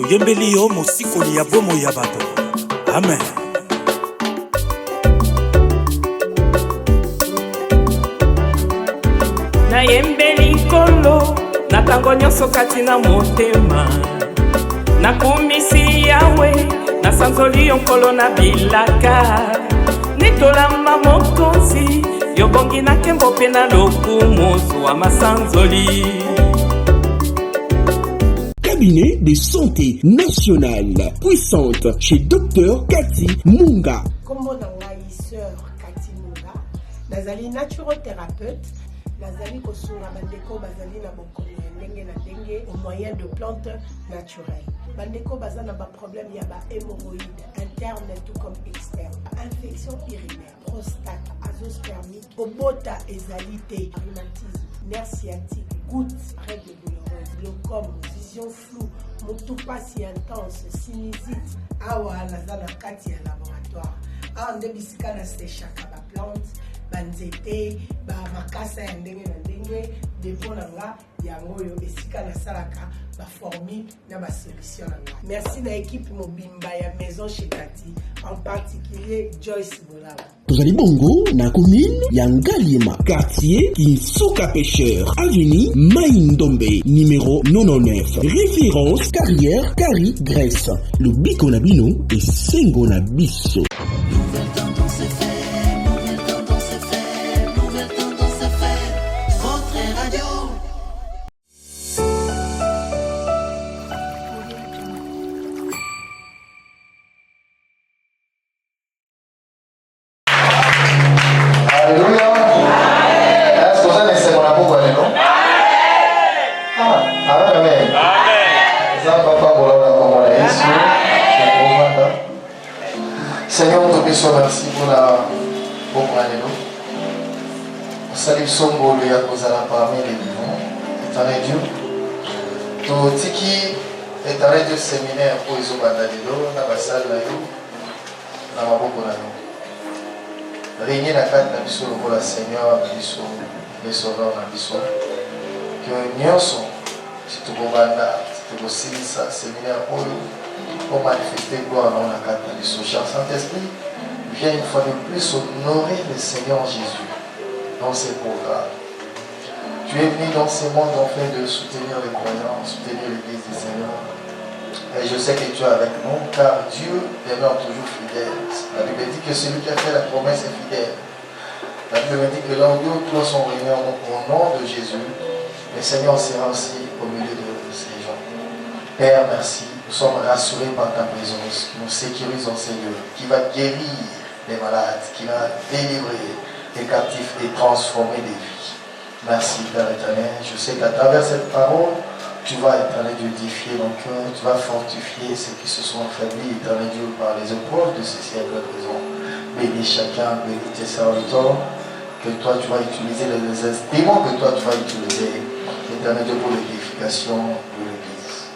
Yembeli yo mosikoli ya bomo ya bato. Amen. Na yembeli kolo na tango nyonso kati na motema. Na kumisi yawe na sanzoli yonkolo na bilaka. Nitolamba mokonzi yobongi na kembo pe na lokumu zwa masanzoli. Cabinet de santé nationale puissante chez Dr Cathy Munga. Kombo na ngai sœur Cathy Munga, nazali naturothérapeute, nazali kosunga bandeko bazali na bokono ya ndenge na ndenge au moyen de plantes naturelles. Bandeko baza na ba problème ya ba hémorroïdes interne tout comme externe, infection urinaire, prostate, azoospermie, obota ezali te, rhumatisme, nerf sciatique, gouttes, règles douloureuses, glaucome, vision floue, motopathie intense, sinusite. Awa naza na kati ya laboratoire. Awa nde bisika na séchaka ba plante, banzete, ba makasa ya ndenge na ndenge, depo na nga yango yo esika na salaka ba formule na ba solution na nga. Merci na équipe mobimba ya maison chez Cathy, en particulier Joyce Bolaba. Tozali bongo na commune ya Ngaliema, quartier Kinsuka Pêcheur, avenue Maïndombe, numéro 99. Référence carrière Kari Grèce. Le biko na bino et sengo na biso. Seigneur, nous te disons merci pour la bonne année. Salut Songo, lui a causé la parmi les vivants. Éternel Dieu, tout tiki, éternel Dieu, séminaire pour les obandadelo, na basal na yo, na maboko na yo. Régner la carte na biso pour la Seigneur, biso, les sauveurs na biso. Que nyonso, si tu bobanda, si tu bosilisa, séminaire pour eux. Pour manifester gloire dans la carte de ce cher Saint-Esprit, viens une fois de plus honorer le Seigneur Jésus dans ses programmes. Tu es venu dans ce monde afin de soutenir les croyants, soutenir l'Église du Seigneur. Et je sais que tu es avec nous, car Dieu demeure toujours fidèle. La Bible dit que celui qui a fait la promesse est fidèle. La Bible dit que là où deux ou trois sont réunis au nom de Jésus, le Seigneur sera aussi au milieu de ces gens. Père, merci. Nous sommes rassurés par ta présence, qui nous sécurise dans ces lieux, qui va guérir les malades, qui va délivrer les captifs et transformer des vies. Merci Père éternel. Je sais qu'à travers cette parole, tu vas éternel Dieu édifier mon cœur, tu vas fortifier ceux qui se sont affaiblis éternel Dieu par les épreuves de ce siècle présent. Bénis chacun, bénis tes serviteurs, que toi tu vas utiliser les instruments que toi tu vas utiliser, éternel Dieu, pour l'édification de l'Église.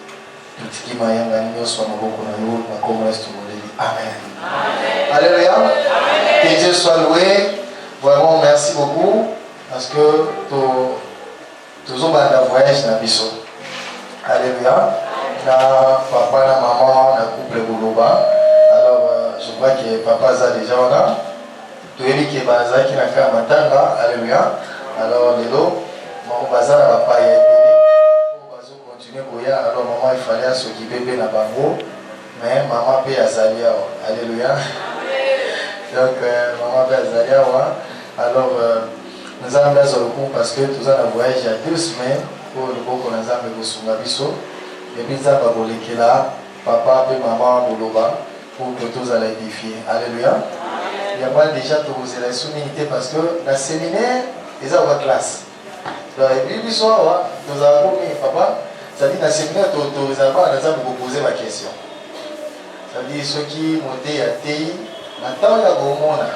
Amen. Alléluia. Que Dieu soit loué. Vraiment, merci beaucoup. Parce que tous les voyage dans Bisso. Alléluia. Na papa, na maman, na couple Bouloba. Alors, je crois que papa a déjà là. Tu es qui est basé qui n'a qu'à Matanga. Alléluia. Alors, les lots, mon bazar n'a pas été. Alors maman il fallait s'occuper de la bango, mais maman paye à Zalia. Alléluia. Donc maman paye à Zalia. Alors nous allons faire le coup parce que tout ça a voyagé il y a 2 semaines pour le coup qu'on a fait au Sungabiso. Et puis ça va voler que là, papa et maman Boloba pour que tous allez édifier. Alléluia. Il y a pas déjà tous vous allez soutenir parce que la séminaire ils ont la classe. Donc et puis soir nous avons mis papa. C'est-à-dire que dans le séminaire, tu n'autorises pas à vous poser ma question. C'est-à-dire ceux qui montent à TI, maintenant il y a au monde.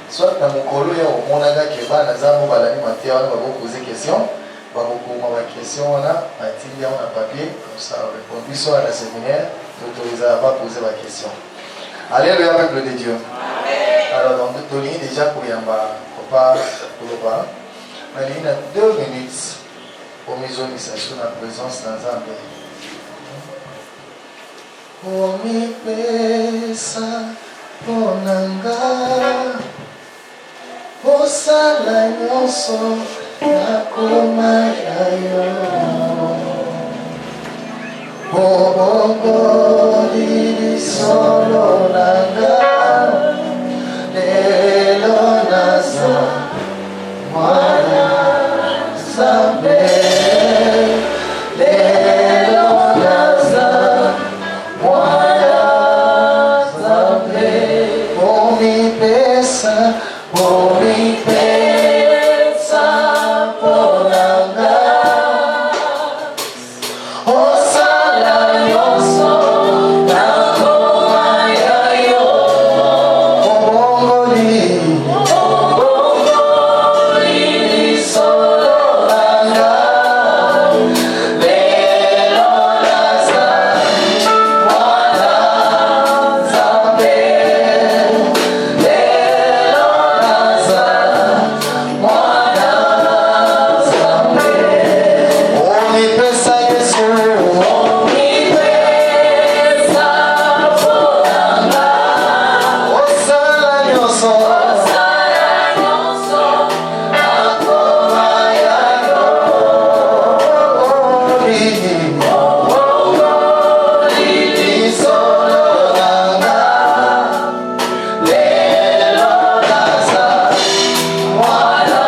Soit dans mon colo, il y a au monde qui va dans un alimentaire, on va vous poser des questions. On va vous poser ma question, on a un papier, comme ça on répond. Puis soit dans le séminaire, tu n'autorises pas à poser ma question. Alléluia, peuple de Dieu. Alors, donc, tu as déjà pour Yamba, papa, pour le bas. Mais il y a 2 minutes. Pour mes organisations, la présence dans un pays. omipesa ponanga osala nyonso nakoma yayo obongoli lisolo nanga lelo naza mwana Nzambe lelo naza mwana Nzambe omipesa ponanga osala nyonso nakoma yayo obongoli lisolo nanga lelo naza mwana Nzambe lelo naza mwana Nzambe omipesa Yesu omipesa ponanga osala nyonso nakoma yayo obongoli lisolo nanga lelo naza mwana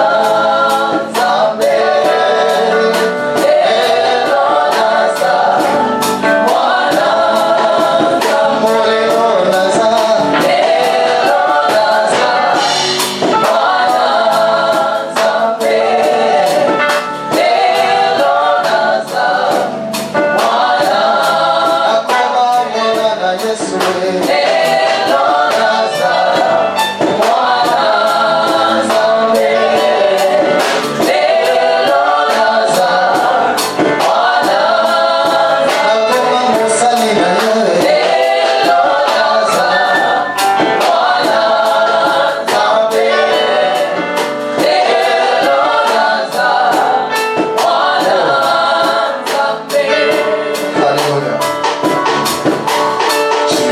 Nzambe lelo naza mwana Nzambe lelo naza mwana Nzambe lelo naza mwana akoma mwana na Yesu lelo naza mwana Nzambe lelo naza mwana akoma mosali na yo lelo naza mwana Nzambe lelo naza mwana Nzambe. Alléluia. Tu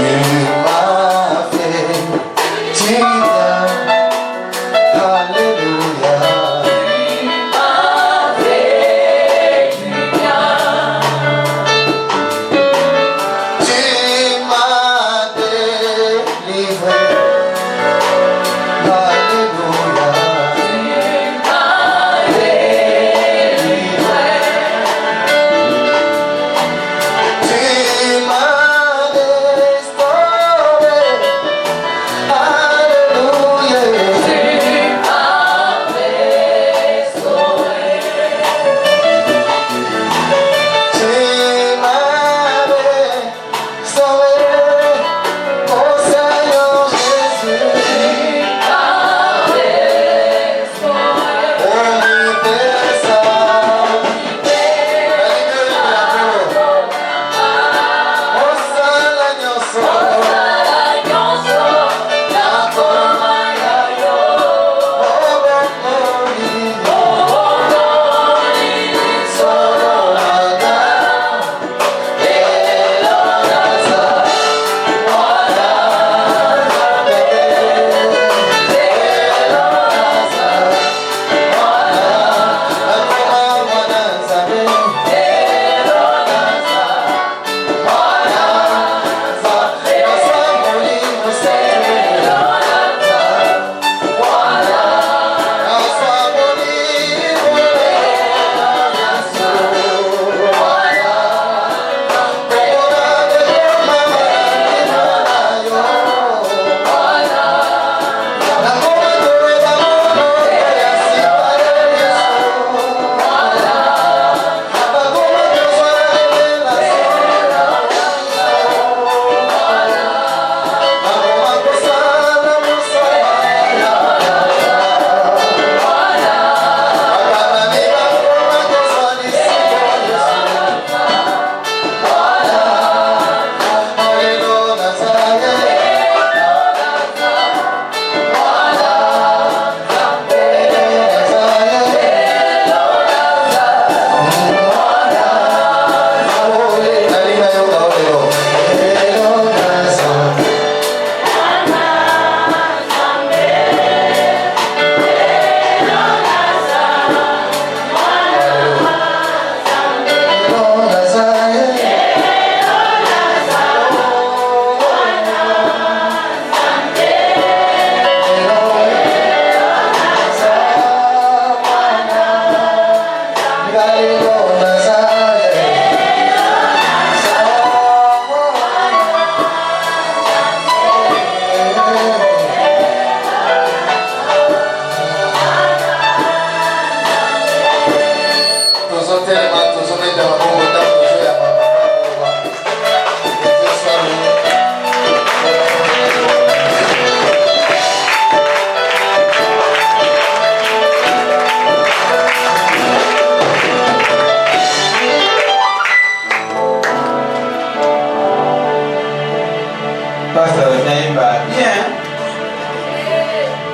Pasteur Naïma, bien.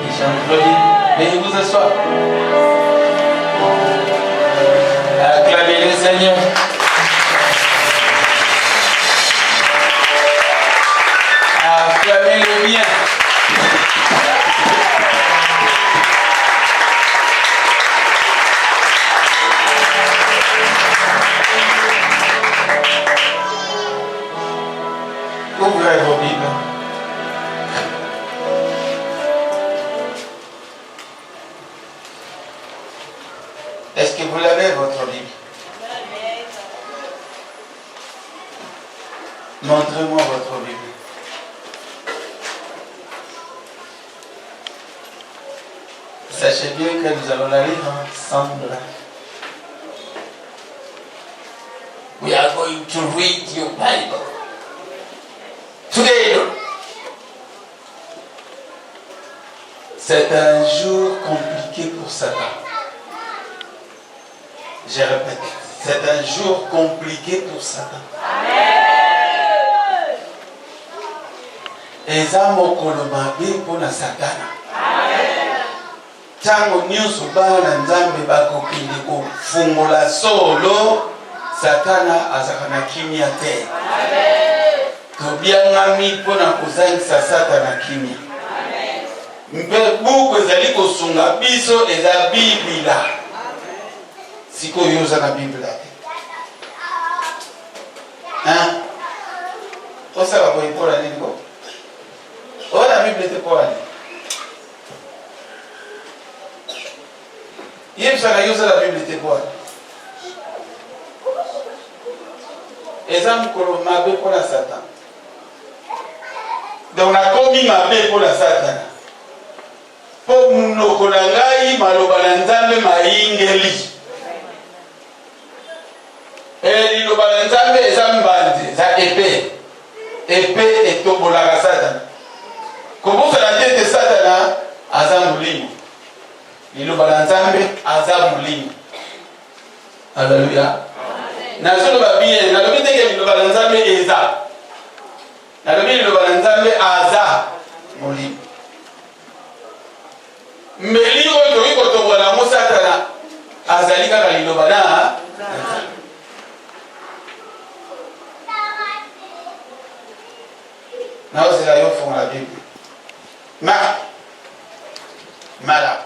Il chante trop bien. Veuillez vous asseoir. Acclamez le Seigneur. Acclamez-le bien. Ouvrez vos Bibles. Est-ce que vous l'avez, votre Bible? Montrez-moi votre Bible. Sachez bien que nous allons la lire ensemble. We are going to read your Bible together. C'est un jour compliqué pour Satan. Je répète, c'est un jour compliqué pour Satan. Eza mokolo mabe mpona Satana. Tango nyonso bana Nzambe bakokende kofungola solo, Satana azalaka na kimia te. Tobiangami mpona kozangisa Satana kimia. Mpe buku ezali kosunga biso eza Biblia. Sikoyo oza na Biblia te. Osala boye mpola nini ko? Oza na Biblia te mpola nini? Yebisaka yo osala Biblia te mpola. Eza mokolo mabe mpona Satan. Donc nakomi mabe mpona Satan. Po munoko na ngai maloba na Nzambe mayingeli. Liloba na Nzambe eza mbandi, eza epée. Epée etombolaka Satana. Kobosana te Satana aza molimo. Liloba na Nzambe aza molimo. Alléluia. Nazoloba bien, nalobi teke liloba na Nzambe eza. Nalobi liloba na Nzambe aza molimo. Mbeli oyo toki kotombola mo Satana azali kaka liloba na Nzambe. Naozela yo fonga la Bible. Mala.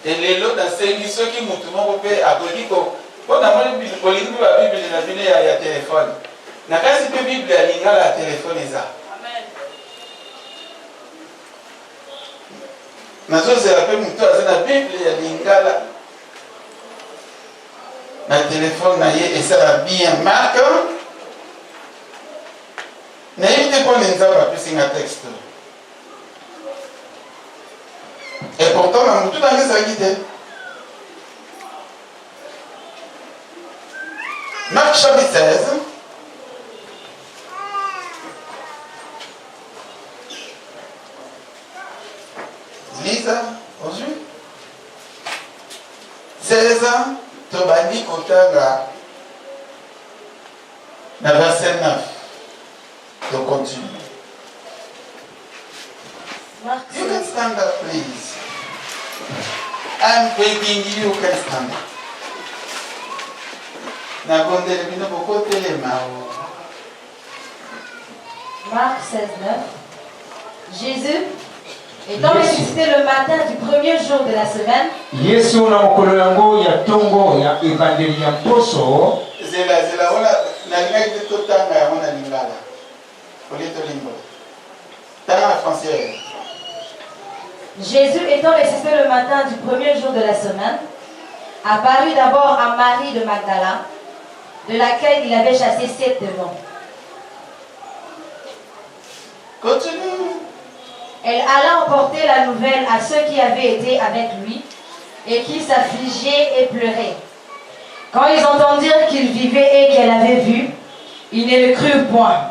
Et les lots d'enseigner ceux qui m'ont tout le monde fait à Bodiko. Quand on a dit que la Bible est la Bible, il y a téléphone. Na kasi pe Bible ya lingala ya téléphone eza. Amen. Nazo zela pe mutu aza na Bible ya lingala. Na téléphone na ye esala bien Marc. Na yite ko nzaba pesi nga texte. Et pourtant na mutu na ngeza guide. Marc chapitre 16. Lisa, aujourd'hui 16 ans, Tobani Kotanga, na verset 9. To continue. You can stand up, please. I'm begging you, you can stand up. Marc 16:9. Jésus, étant ressuscité le matin du premier jour de la semaine, Yesu na mokolo yango ya tongo ya evangeli ya mposo zela wana na ngaki to tanga ya wana lingala. Polito limbo. Tanga français. Jésus étant ressuscité le matin du premier jour de la semaine, apparut d'abord à Marie de Magdala, de laquelle il avait chassé 7 démons. Continue. Elle alla emporter la nouvelle à ceux qui avaient été avec lui et qui s'affligeaient et pleuraient. Quand ils entendirent qu'il vivait et qu'elle avait vu, ils ne le crurent point.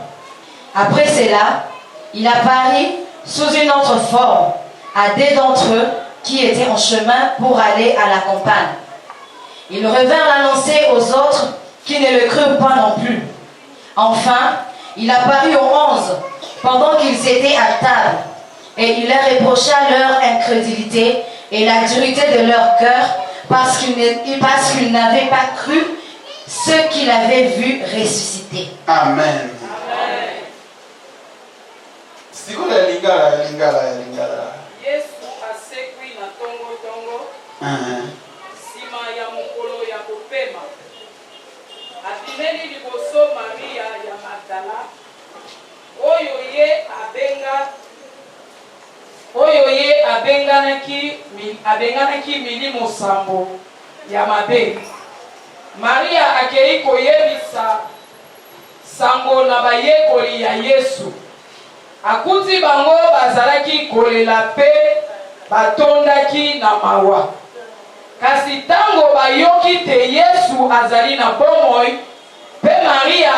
Après cela, il apparut sous une autre forme à 2 d'entre eux qui étaient en chemin pour aller à la campagne. Ils revinrent l'annoncer aux autres qui ne le crurent pas non plus. Enfin, il apparut aux 11 pendant qu'ils étaient à table, et il leur reprocha leur incrédulité et la dureté de leur cœur, parce qu'ils n'avaient pas cru ceux qu'il avait vu ressusciter. Amen. Sikula lingala. Yesu asekwi na tongo. Sima ya mokolo ya kopema. Atineli liboso Maria ya Magdala. Oyo ye abenganaki milimo sambo ya mabe. Maria akei koyebisa sango na bayekoli ya Yesu. Akuti bango bazalaki kolela pe batondaki na mawa. Kasi tango bayoki te Yesu azali na bomoi, pe Maria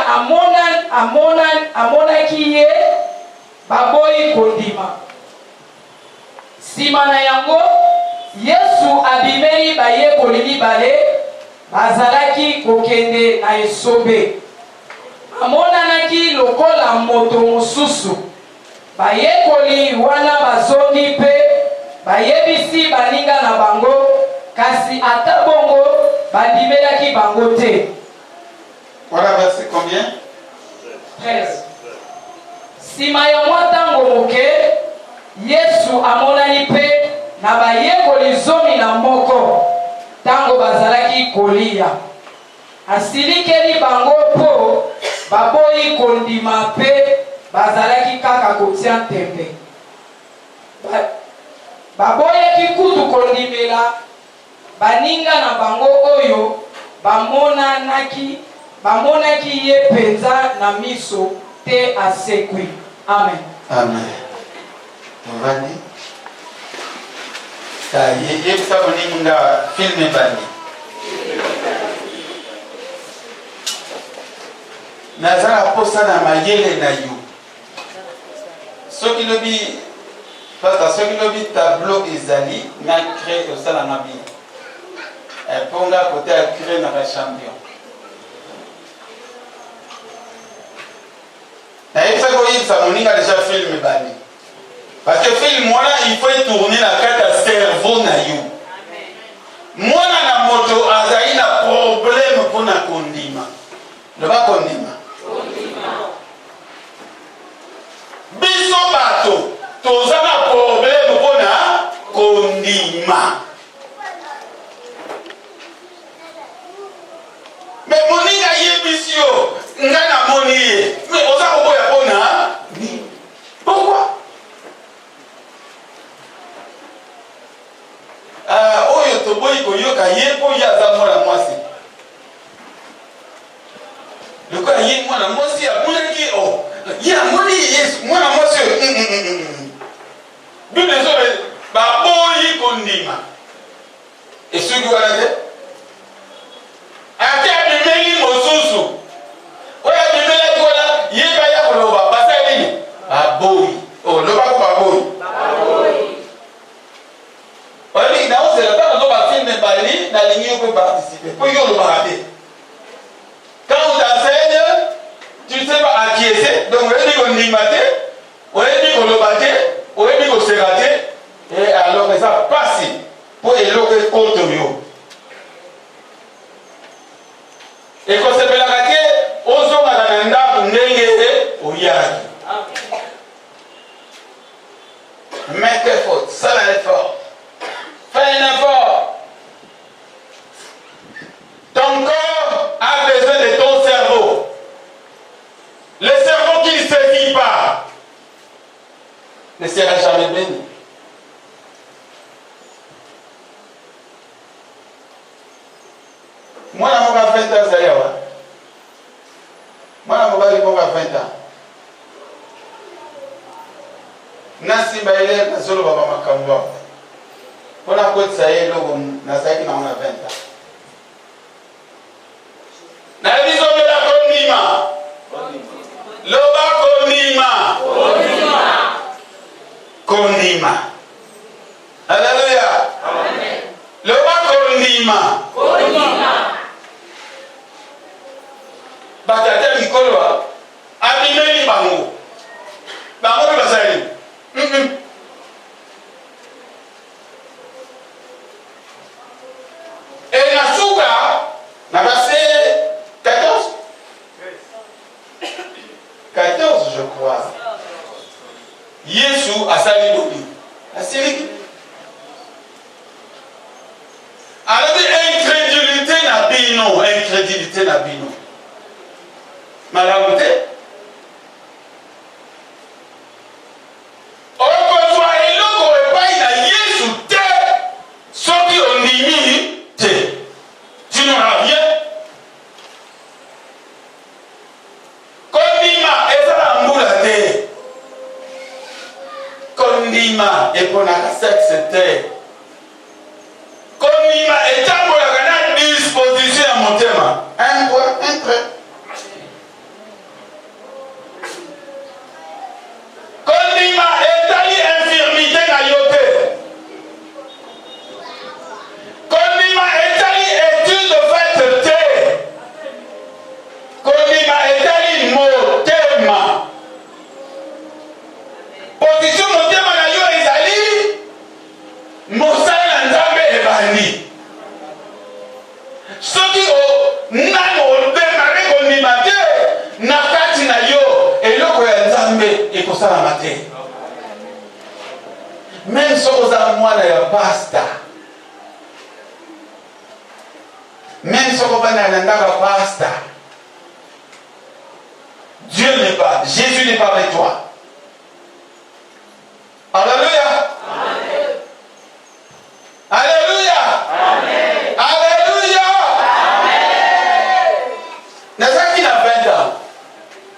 amonaki ye baboyi kondima. Sima na yango Yesu abimeli bayekoli mibale bazalaki kokende na esobe. Amonanaki lokola moto mosusu. Bayekoli wana bazoni pe bayebisi baninga na bango, kasi ata bongo bandimelaki bango te. Voilà verset combien? 13. Sima ya mwa tango moke, Yesu amonani pe na bayekoli zomi na moko tango bazalaki kolia. Asilikeli bango po baboyi kondima pe bazalaki kaka kotia tembe. Baboyaki kutu kondimela baninga na bango oyo bamonaki ye penza na miso te asekwi. Amen. Amen. Mvani. Ye sabu ninga filme bani. Nazara posa na mayele na yu. Soki lobi tableau ezali na créé au sala na bi. Ponga côté a créé na champion. Na yesa ko yisa moninga déjà film bani. Parce que film moi il faut tourner la carte cerveau na yu. Mwana na moto azali na problème pour na kondima. Ne pas kondima. Biso bato toza na problème mpona kondima. Mais moninga yebisi yo nga na moni ye. Mais oza koboya mpona pourquoi? Oyo toboyi koyoka ye mpo ye aza mwana mwasi. Lokola ye mwana mwasi amonaki ya moni Yesu mwana mwasi Bible ezobe baboyi kondima esuki wana te ate abimeli mosusu oyo abimelaki wana yeba ya koloba basali nini baboyi lobako baboyi oyebi naozela ntango ozo bafilme bali nalingi yo mpe participe mpo yo olobaka te. Quand on t'enseigne, tu ne sais pas acquiescer, donc on dit qu'on dit maté, on dit qu'on le batté, on dit qu'on s'est raté, et alors ça passe pour éloquer contre eux. Et quand c'est la raté, on s'en va dans un arbre, on est au yard. Mets tes fautes, ça l'effort. Fais un effort. Ton corps a besoin de ton cerveau. Le cerveau qui ne se vit pas ne sera jamais béni. Moi, je suis 20 ans, ça y est. Moi, je suis 20 ans. Nasi baile na solo baba makambo. Pona koti ça y est, logo na saki na 20 ans. Na biso bela kondima. Loba kondima. Kondima. Alléluia. Amen. Loba kondima. Batata mikolo abimeli bango. Yesu asali bolingo. Asiliki. Alors incrédulité na bino, incrédulité na bino. Malamu te. Okozwa eloko epai na Yesu te. Soki ondimi te. Tu n'auras rien. Kondima ezala mbula te. Kondima eponaka sexe te. Kondima etambolaka na disposition ya motema. Un point, un trait. Kondima etali infirmité na yo te. Kondima etali étude faite te. Kondima etali motema. Position motema na yo ezali mosala na Nzambe ebandi. Soki nano odemare kondima te na kati na yo eloko ya Nzambe ekosalama te. Même soki oza mwana ya pasta, même soki ovanda na ndako ya pasta, Dieu n'est pas, Jésus n'est pas avec toi. Alléluia. Amen. Alléluia. Amen. Alléluia. Amen. Nazaki na 20 ans.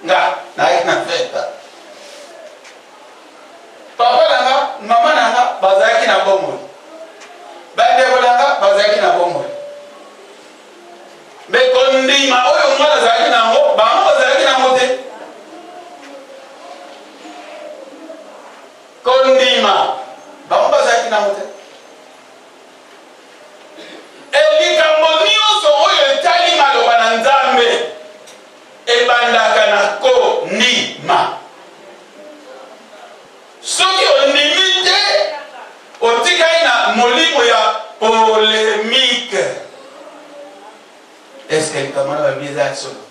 Na 20 ans. Papa nanga, mama nanga, bazaki na bomoi. Bandeko nanga, bazaki na bomoi. Mais kondima oyo mwana zaki na ngo, bango bazaki na ngo te. Kondima bango bazaki na ngo te. Elikambo nyonso oyo etali maloba na Nzambe ebandaka na kondima. Soki ondimi te otikali na molimo ya polémique. Est-ce que likambo na babieza ya solo?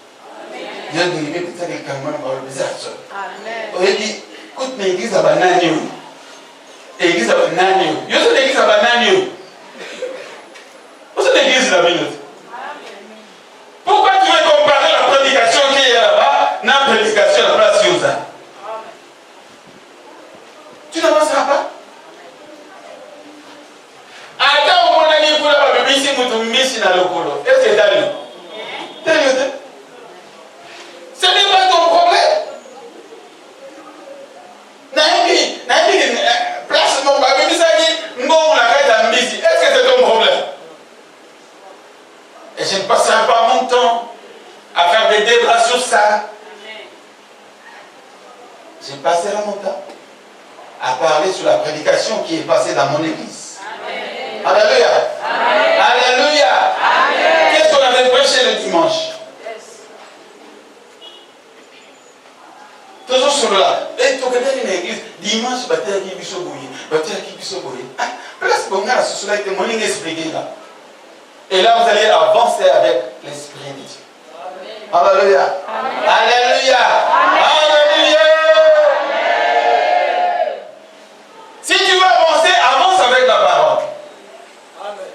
Dieu dit peut-être likambo na babieza ya solo. Amen. Oyedi toute l'église à banani. Église à banani. Yo c'est l'église à banani. Où c'est l'église de la minute? Pourquoi tu veux comparer la prédication qui est là-bas na prédication à la place Yosa? Tu n'avanceras pas. Ata omonani kula ba bibisi mutu mbisi na lokolo. Est-ce que t'as lu? Ce n'est pas ton problème. Place mon babi qui mon la caille mbisi. Est-ce que c'est ton problème? Et je ne passerai pas mon temps à faire des débats sur ça. Je passerai mon temps à parler sur la prédication qui est passée dans mon église. Amen. Alléluia. Amen. Alléluia. Amen. Qu'est-ce qu'on avait prêché le dimanche? Toujours sur là. Et tu connais une église. Dimanche, bataille qui biso boye. Bataille qui biso boye. Place bon gars, ce cela que mon ligne expliqué là. Et là, vous allez avancer avec l'esprit de Dieu. Alléluia. Amen. Alléluia. Amen. Alléluia. Amen. Si tu veux avancer, avance avec la parole. Amen.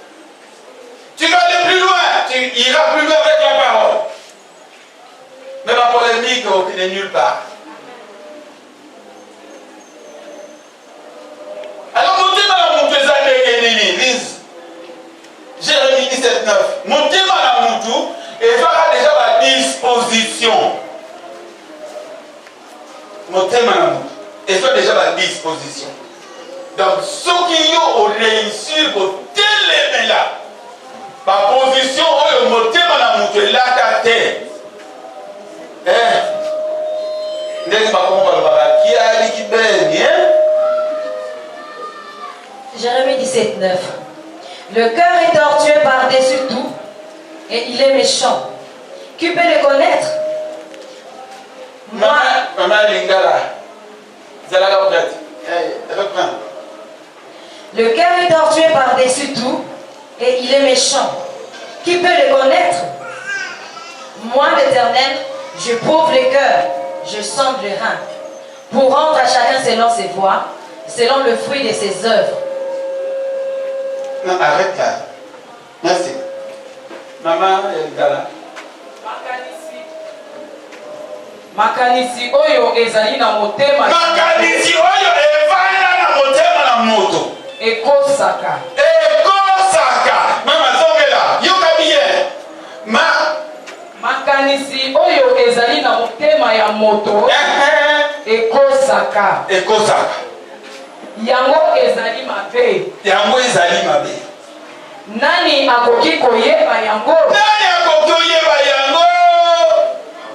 Tu vas aller plus loin, tu iras plus loin avec la parole. Mais la polémique, qui n'est nulle part. Alors, montez dans mon pesant de lise. Jérémie 17, 9. Montez dans la moutou et fera déjà la disposition. Montez dans la moutou et fera déjà la disposition. Donc, ceux qui ont réussi pour télémer là, par position, ils ont monté dans la moutou et là, ta tête. Jérémie 17, 9. Le cœur est tortueux par-dessus tout et il est méchant. Qui peut le connaître? Moi. Maman Lingala. Le cœur est tortueux par-dessus tout et il est méchant. Qui peut le connaître? Moi, l'Éternel, je prouve le cœur, je sonde le rein. pour rendre à chacun selon ses voies, selon le fruit de ses œuvres. Non, arrête là. Merci. Maman Dala. Makanisi oyo ezali na motema. Makanisi oyo evanda na motema na moto. Ekosaka. Ekosaka. Mama zongela. Yoka bien. Makanisi oyo ezali na motema ya moto. Ekosaka. Ekosaka. Yango ezali mabe. Yango ezali mabe. Nani akoki koyeba yango? Nani akoki koyeba yango?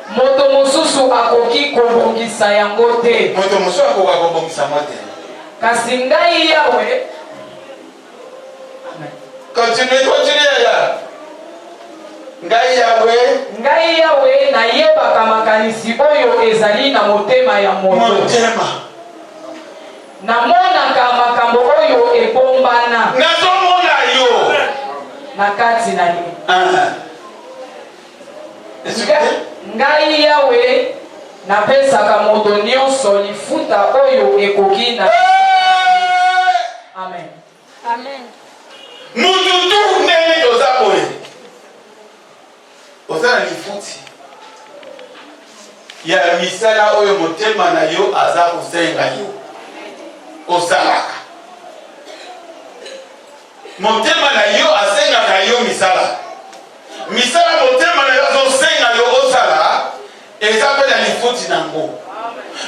Moto mosusu akoki kobongisa yango te. Moto mosusu akoki kobongisa yango te. Kasi ngai Yawe. Continue ya. Ngai Yawe nayebaka makanisi oyo ezali na motema ya moto. Motema. Namonaka makambo oyo ebombana. Nazomona yo. Na kati na ye. Ngai Yawe napesaka moto nyonso lifuta oyo ekoki na. Amen. Amen. Mututu nene toza boye. Ozala lifuti. Ya misala oyo motema na yo aza kosenga yo. Osalaka. Motema na yo asengaka yo misala. Misala motema na yo azosenga yo osala. Eza pe na lifuti nango.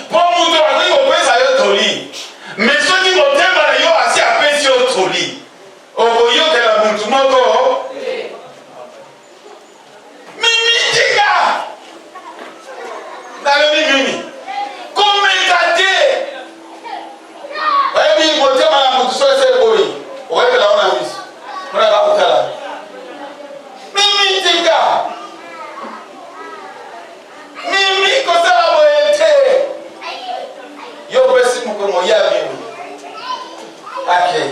Po mutu akoki kopesa yo toli. Mais soki motema na yo asi apesi yo toli. Okoyokela muntu moko. Mimitika. Nalobi mimi. Komekate. Oyebi motema na mutu so ese boyi. Oyebela ona miso. Muna bakutala. Mimitika. Mimi kosala boye te. Yo pesi mukomo ya bibi. Okay.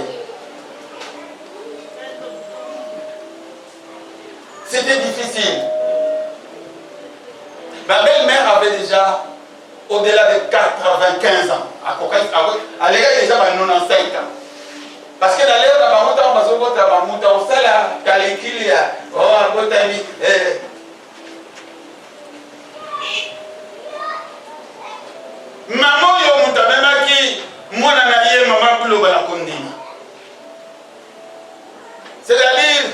C'était difficile. Ma belle-mère avait déjà au-delà de 95 ans. Elle est déjà à 95 ans. Parce que dans l'air, on sait là, calcul, maman yo muta même qui mwana na ye maman bulo bana kondima. C'est-à-dire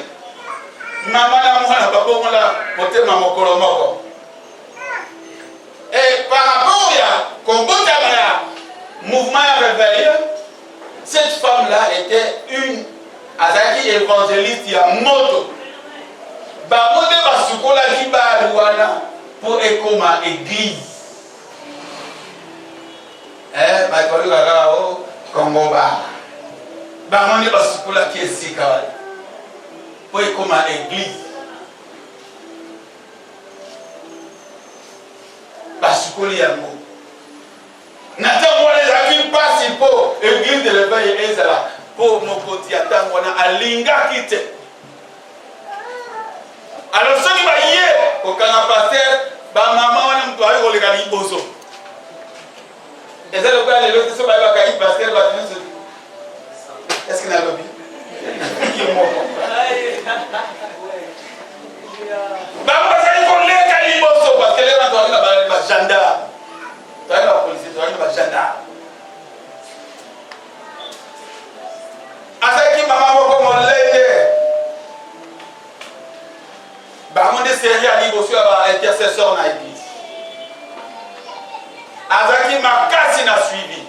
maman na mwana babo mwana motema mokolo moko. Et par rapport à Kongota Maya, mouvement réveil, cette femme-là était une azaki évangéliste ya moto. Ba mode ba sukola ki ba ruana pour ekoma église. Ba kolu gaga o Kongo ba. Ba mode ba sukola ki esika pour ekoma église. Basukoli yango natango wana ezalaki mpasi mpo église de l'éveil ezala mpo mokoti ya ntango wana alingaki te. Alors soki baye kokanga paster bamama wana moto ayi koleka liboso eza lokola lelo te so baye bakangi paster bato nyonso estce nalobi moko bango bazali koleka liboso parce que lelo toali na bagendarme toali na bapolisier toali na bagendarme azalaki mama moko molende bango nde seri ya liboso ya baintercesseur na église azalaki makasi na suivi.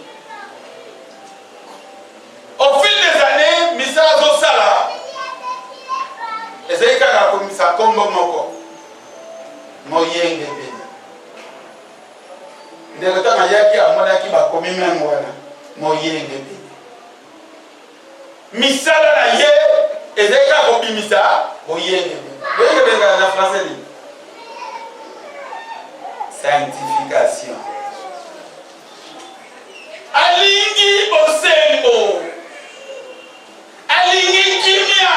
Au fil des années misala azosala ezali kaka komisa kombo moko moyenge pene ndeko tanga yaki amonaki bakomi mengo wana moyenge pene misala na ye ezali kaka kobimisa boyenge pene boyenge pene na français ni sanctification alingi bosembo alingi kimia.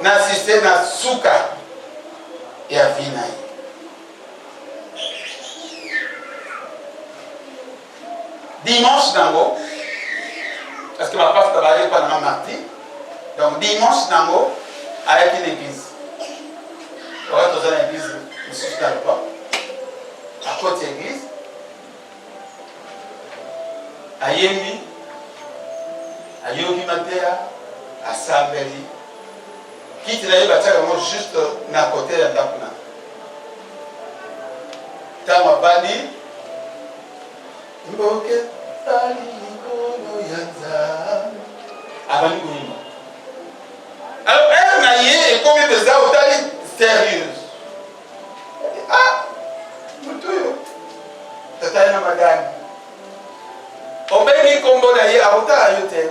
Nasiste na suka ya vina. dimanche nango parce que ma passe travailler pendant mardi donc dimanche nango avec une église on va dans une église ici dans le pas à côté de l'église à Yembi à Yogi Matea à Sambeli qui te l'a dit juste à côté de la table Tama bandi mboke tali kono yanza abani kuimba alors elle na yé et combien de ça otali sérieuse ah mutuyo tata na magani obeni kombo na yé auta ayote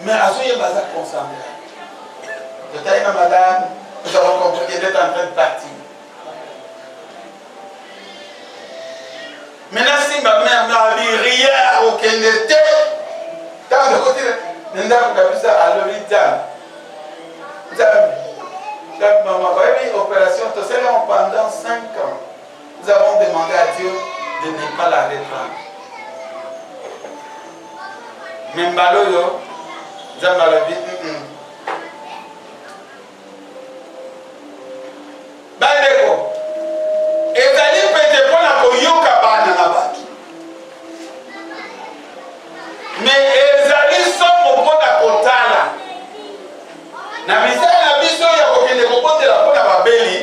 mais azoye baza concentré tata na madame nous avons compris qu'elle est en train de partir. Maintenant, si ma mère n'a rien aucun été, dans le côté, nous avons vu ça à l'hôpital. Maman, oui, opération, pendant 5 ans, nous avons demandé à Dieu de ne pas la reprendre. Mais Mbaloyo, nous avons dit, Bandeko, ezali pete pona koyoka bana na bato mais ezali somo mpona kotala na misala na biso ya kokende kobotela mpona babeli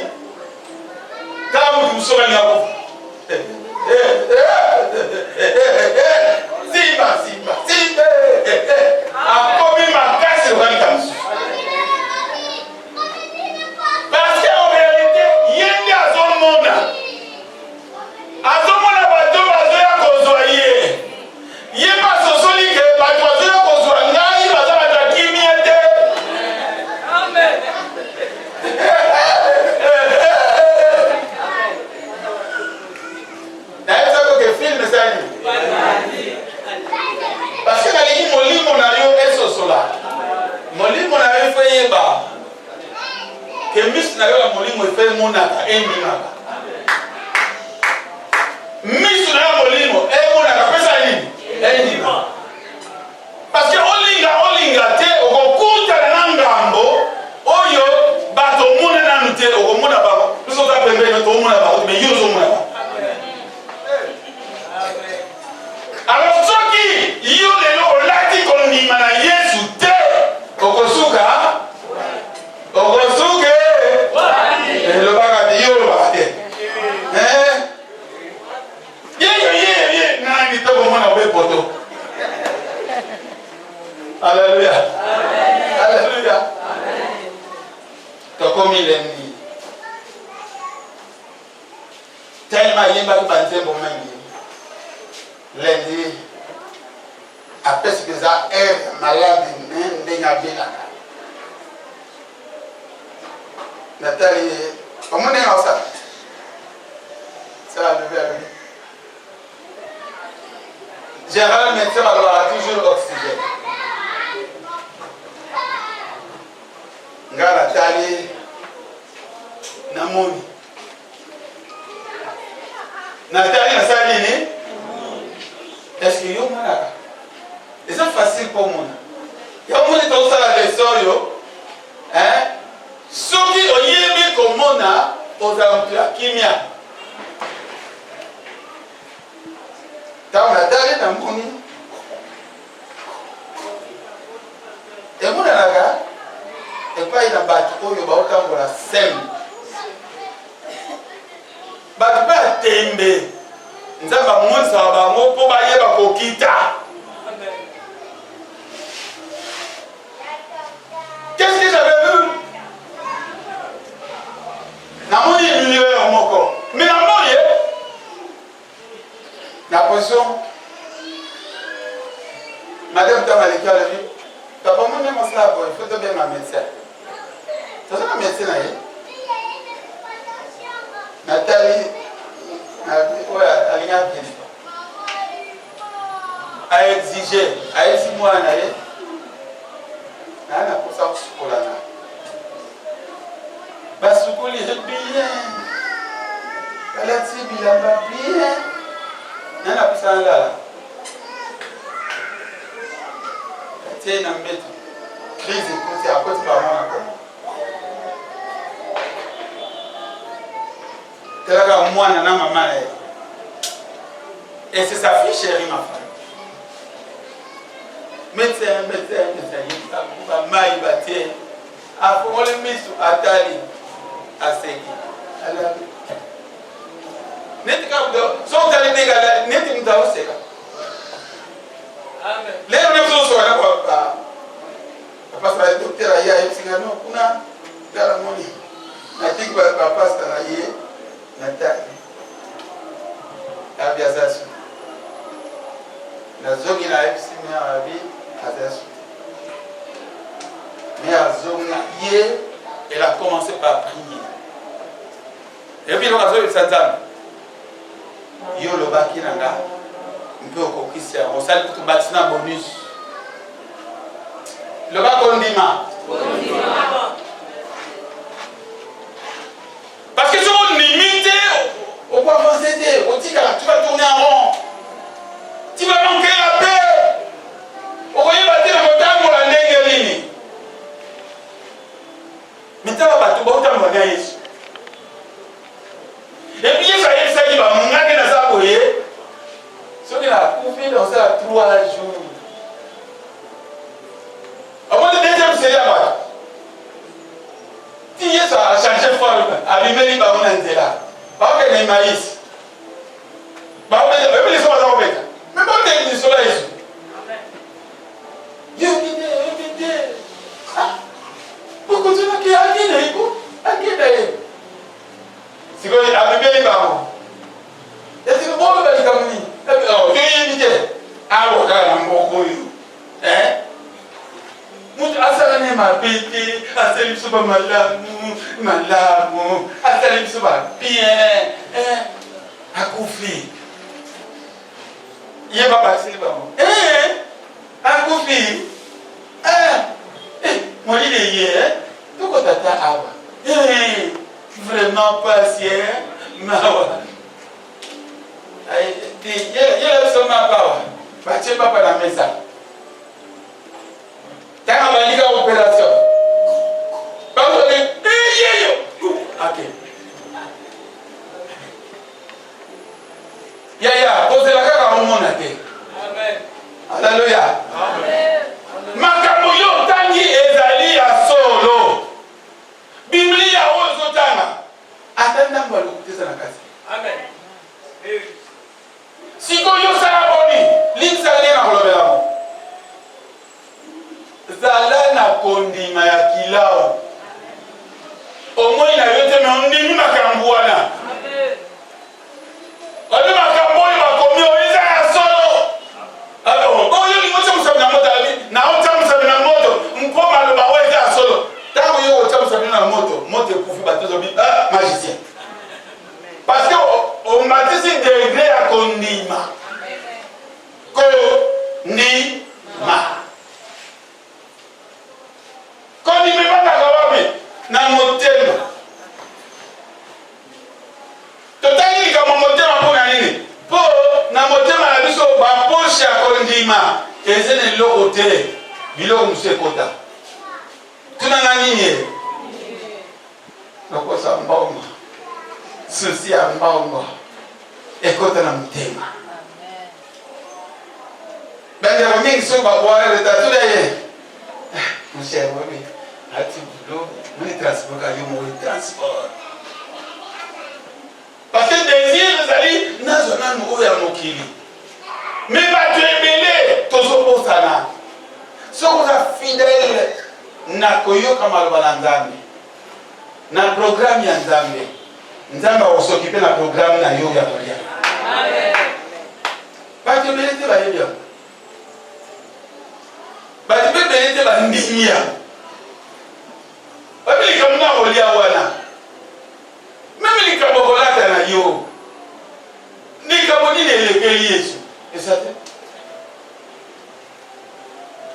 kaka mutu mosoka yako simba akomi makasi lokalika mosusu parce que en réalité yende azomona bato bazoya kozwa ye ye basosoli ke bato bazoya kozwa ngai baza bato ya kimia te nayebisa koke filme sani parce que nalingi molimo na yo esosola molimo na yo efo yeba ke miso na yo ya molimo efo emonaka endimaka miso na yo molimo emonaka pesa nini endima parce que olinga te okokutana na ngambo oyo bato omona nanu te okomona bango biso oza pembeni toomona bango me yo ozomona bango alors soki yo lelo olati kondima na yesu te okosuka elobaka te yo olobaka te ye nani tokomona obe poto alleluya alleluya tokomi lendi tellement yembaki banzembo mingi lendi apesi peza aire malade ndenge abelaka natali omoni nga osala sala levé à lui général médecin balobaka toujours oxygène nga natali namoni nasali nini est-ce que yo monaka eza facile mpo mona yo moni tozosala leso oyo soki oyebi komona ozala moto ya kimia ntango natali namoni emonanaka epai na bato oyo baotambola seme bato mpe atembe nzambe amonisaka bango mpo bayeba kokita qu'est-ce que j'avais vu namoni lueur moko mais namoye na position madame tamaleki alobi papa moni mosala boye il faut tobenga médecin tozaka médecin na ye natali oyo alingi akende aexige ayesi mwana na ye naye nakosa kosukolana basukoli bien balati bilamba bien Nana pisa ndala. Tiens na mbeto. Crise écoute à côté par moi encore. Telaka mwana na maman. Et c'est sa fille chérie ma femme. Médecin, maï bâti. A pour le misu atali aseki. Alors neti ka so tali nega neti mtao seka. Amen. Leo ndio so na kwa papa sa docteur aya yipsingano kuna dara moni. Na tiki ba pastor na ye na tali. Abiazasu. Na zogi na yipsinga abi azasu. Mais à Zona, hier, elle a commencé par prier. Et puis, on a vu Satan. Yo le baki nanga. On peut au Christian. On sait que tu bâtis un bonus. Le bas condiment. Parce que si on limite, on va avancer. On dit que tu vas tourner en rond. Tu vas manquer la paix. On va y bâtir la montagne pour la négaline. Maintenant, on va tout le monde à Yesu. Et puis, Yesu a dit ça, il va m'engager dans sa boye. Ce qu'il a coupé dans ça 3 jours. Au moins, le deuxième, c'est là-bas. Si Yesu a changé de forme, abîmé les ballons dans là. Pas que les maïs. Pas que les soins en fait. Mais pas que les soins Yesu. Dieu qui dit. Pour continuer à dire, à qui d'ailleurs. Si vous avez abîmé les ballons. Et si vous avez dit comme lui, Dieu est invité. Ah, vous avez beaucoup. Hein? Mutu asalane mabete, asali biso ba malamu, asali biso ba bien, akufi. Ye ba basili ba mo. Akufi. Moi il est hier, tout ko tata awa. Vraiment pas sien, mawa. Ay, ye so ma bawa. Ba che ba la mesa. Quand on va dire opération, on va dire ok. Ya, posez la carte au monde. Amen. Alléluia. Amen. Makamoyo tangi ezali ya solo. Biblia ozo tanga. Atenda mbalo kuteza na kazi. Amen. Siko yo saraboni, limsale na kolobela mo. Zala na kondima ya kilao. Omoi na yote me ondimi makambu wana. Amen. Odi makambu yo makomi oiza ya solo. Alors, oyo ni moto musabi na moto ali, na ota musabi na moto, mpoma lo ba oiza ya solo. Tango yo ota musabi na moto ekufi batozo bi magicien. Parce que on m'a dit c'est degré à kondima. Kondima. Quand il me va à na motema. Totali kama motema kuna nini? Po na motema na biso ba poche ya kondima. Ezene lokote biloko musekota. Tuna na nini? Nakosa mbongo. Susi ya mbongo. Ekota na motema. Bende mingi so ba boire de tatule. Mon cher ami, as-tu boulot? Mon transport, mon transport. Parce que désir, les amis, n'a jamais nous ouvert nos kili. Mais pas tu es belé, tous au sana. Ce qu'on a fidèle, n'a koyo comme albanandami. N'a programme yandami. Nzamba va s'occuper de programme na yo ya toria. Amen. Pas tu es belé, tu vas y bien. Ba ti be te ba ndimia ba bili kamuna olia wana même li kabokolata na yo ni kaboni ne lekeli Yesu et ça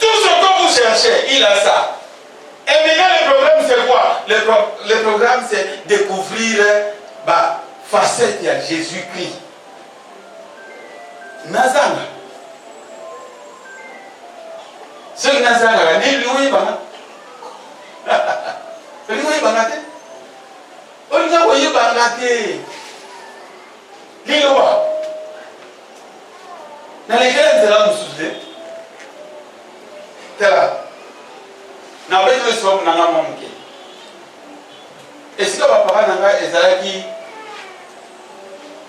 tout ce que vous cherchez il a ça et maintenant le problème c'est quoi le programme c'est découvrir ba facette à Jésus-Christ nazanga soki nazangaka nde lingo oyebanga olingo oyebanga te olinga koyebanga te liloba nalekela nzela mosusu te tala nabetelo esomo nanga mwa moke esika bapara nanga ezalaki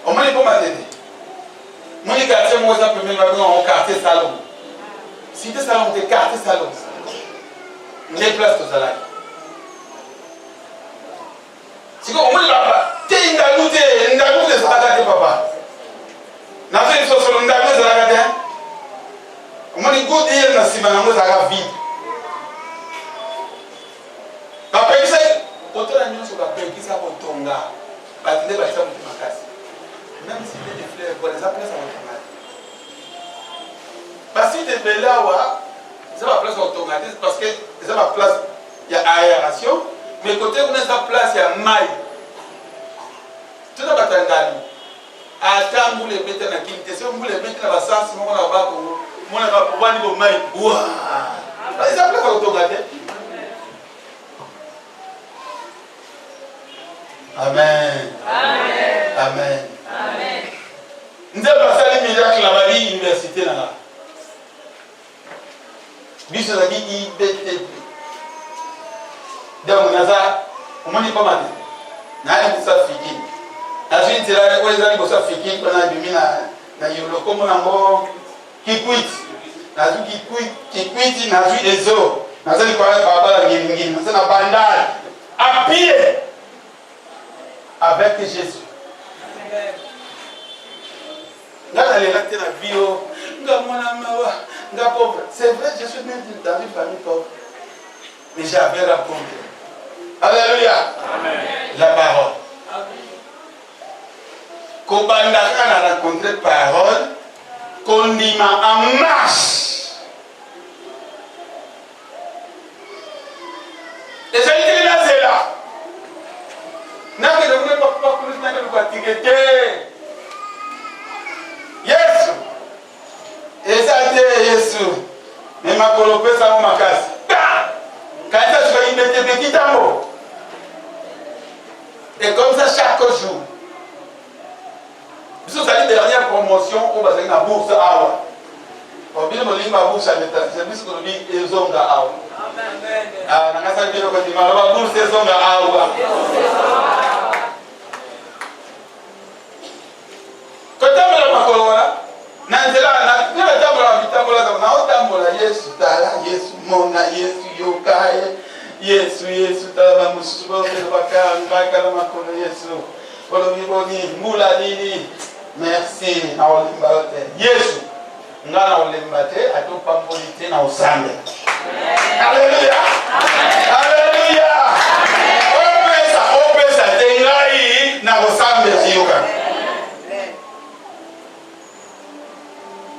omoni mpo matete moni quartier moko eza pembeni babengaka quartier salon cité salon te quartier salon nde place tozalaki siko omoni baba te ndalu te ndalu ezalaka te papa nazo lisosolo ndalu ezalaka te omoni gudi ye na nsima nango ezalaka vide bapekisa kotala nyonso bapekisa kotonga bato nde balisa motu makasi même si des fleurs bon eza place ya kotonga te basite ebele awa eza baplace ya kotonga te parce que eza baplace ya aération mais kote kuna eza place ya mai tona bato ya ngani ata mbula ebete na kini te so mbula ebete na basansi moko na bakongo monaka wani bomai eza place ya kotonga te. Amen. Amen. Amen. Amen. Nous avons passé les miracles à la université là. Biso la vie IBT. Donc naza, on m'a dit pas mal. Na ni ça fiki. Na suis tira ko ezali ko ça fiki ko na dumi na yolo ko mona ngo kikwit. Na zu kikwit na zu ezo. Na zali ko baba la ngini na sana bandal. À pied. Avec Jésus. C'est vrai, je suis né dans une famille pauvre. Mais j'avais rencontré. Alléluia. Amen. La parole. Quand on a rencontré la parole, qu'on dit en marche. Et ça a été là, c'est là. Nake de papa plus nake de kwatikete Yesu ezate Yesu mais ma kolope ça mon makasi quand ça tu vas y mettre petit tambo et comme ça chaque jour biso zali dernière promotion on va na bourse awa on bien molinga bourse à l'état c'est biso ko bi ezonga awa amen ah na ngasa bino ko di mala bourse ezonga awa kotambola makolo wana na nzela na tambola bitambola na otambola Yesu tala Yesu mona Yesu yokaye Yesu tala mususu bote bakanga kala makolo Yesu bolo biboni mula nini merci na olimbate Yesu ngana olimbate atopambolite na usambe Alléluia Alléluia opesa tengai na usambe yoka.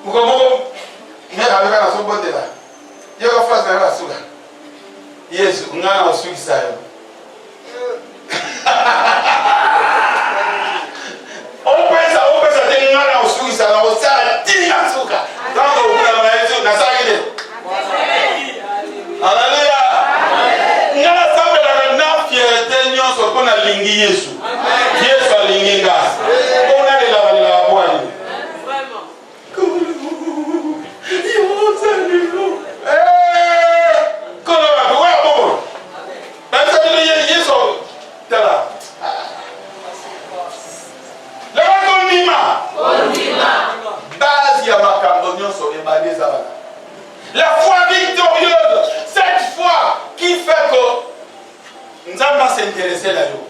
Mukomo ne abeka na so bote la. Yoko fast na la suga. Yesu ngana osuki sayo. Opesa te ngana osuki sayo osala tinga suka. Tango kuna na Yesu na sagide. Haleluya. Ngana sabe la na fierté nyonso kona lingi Yesu. Yesu alinginga. Ona le la bwani. La foi victorieuse, cette foi qui fait que nous allons s'intéresser à nous.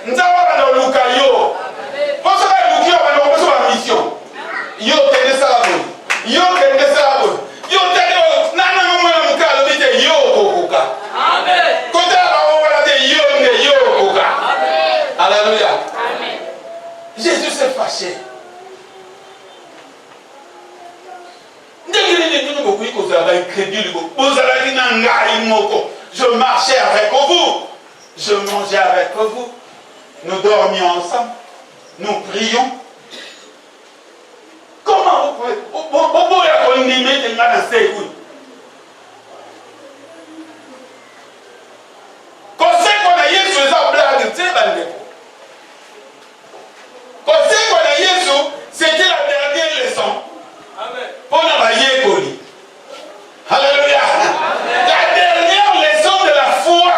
Nous allons nous luka yo. Parce que nous avons une mission. Yo kende salabo. Yo kende salabo. Yo tende nana mwana mukalo bite yo kokuka. Amen. Kota ba wala de yo ne yo kokuka. Amen. Alléluia. Amen. Jésus s'est fâché. Je marchais avec vous, je mangeais avec vous, nous dormions ensemble, nous prions. Comment vous bobo ya kondimete nga na sekui kosekwa na Yesu eza blague te bandeko. Kosekwa na Yesu c'était la dernière leçon. Amen. Pour la bayekoli. Alléluia. La dernière leçon de la foi.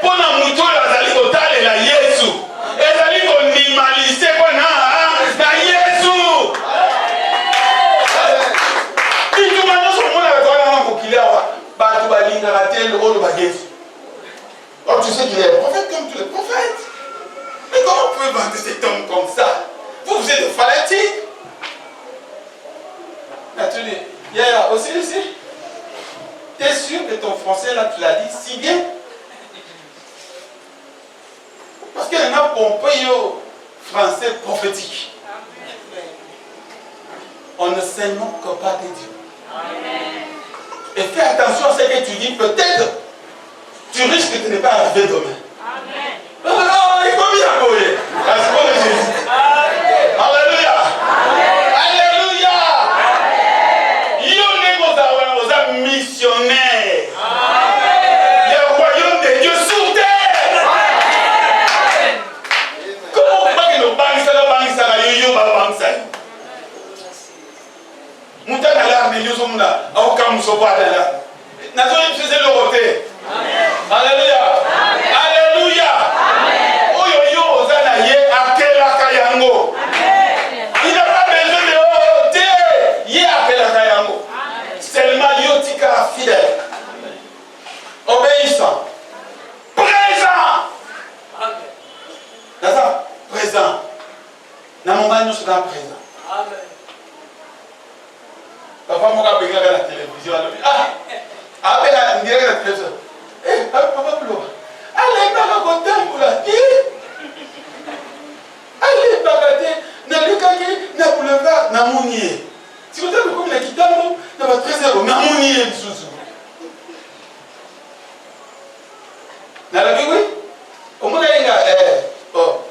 Pour la mouton lazali kotale la Yesu. Ezali kondimalise kwa na Yesu. Bitu manyoso mona batwana na kokila wa batu balinga ratel olo ba Yesu. Oh, tu sais qu'il est prophète comme tous les prophètes. Mais comment vous pouvez vanter cet homme comme ça? Vous êtes fanatique. Attendez, il y a aussi ici. Tu es sûr que ton français là, tu l'as dit si bien? Parce qu'il y en a compris au français prophétique. On ne sait non que pas de Dieu. Et fais attention à ce que tu dis, peut-être tu risques de ne pas arriver demain. Alors, il faut bien courir. Parce que Jésus. Alléluia. Alléluia. Yo ne missionnaire. Le royaume de Dieu sur terre. Comment on va que nos banques yo bangsa. Mutana la mais yo somna au kam so pas là. Na zo faisait le roté. Alléluia. Alléluia. Oyo yo ozana ye akela kayango. Il n'a pas besoin de ôter. Ye akela kayango. Seulement yo tika fidèle. Obéissant. Présent. Amen. Présent. Na moment nous sommes présents. Amen. Papa m'a regardé la télévision. Ah, on dirait la télévision. Eh, papa pleure. Allez, papa content pour la vie. Allez, papa te, na lukaki, na boulevard, na mounier. Si vous avez comme la kitambo, na va 13h, na mounier bisusu. Na la oui. Au moins inga oh.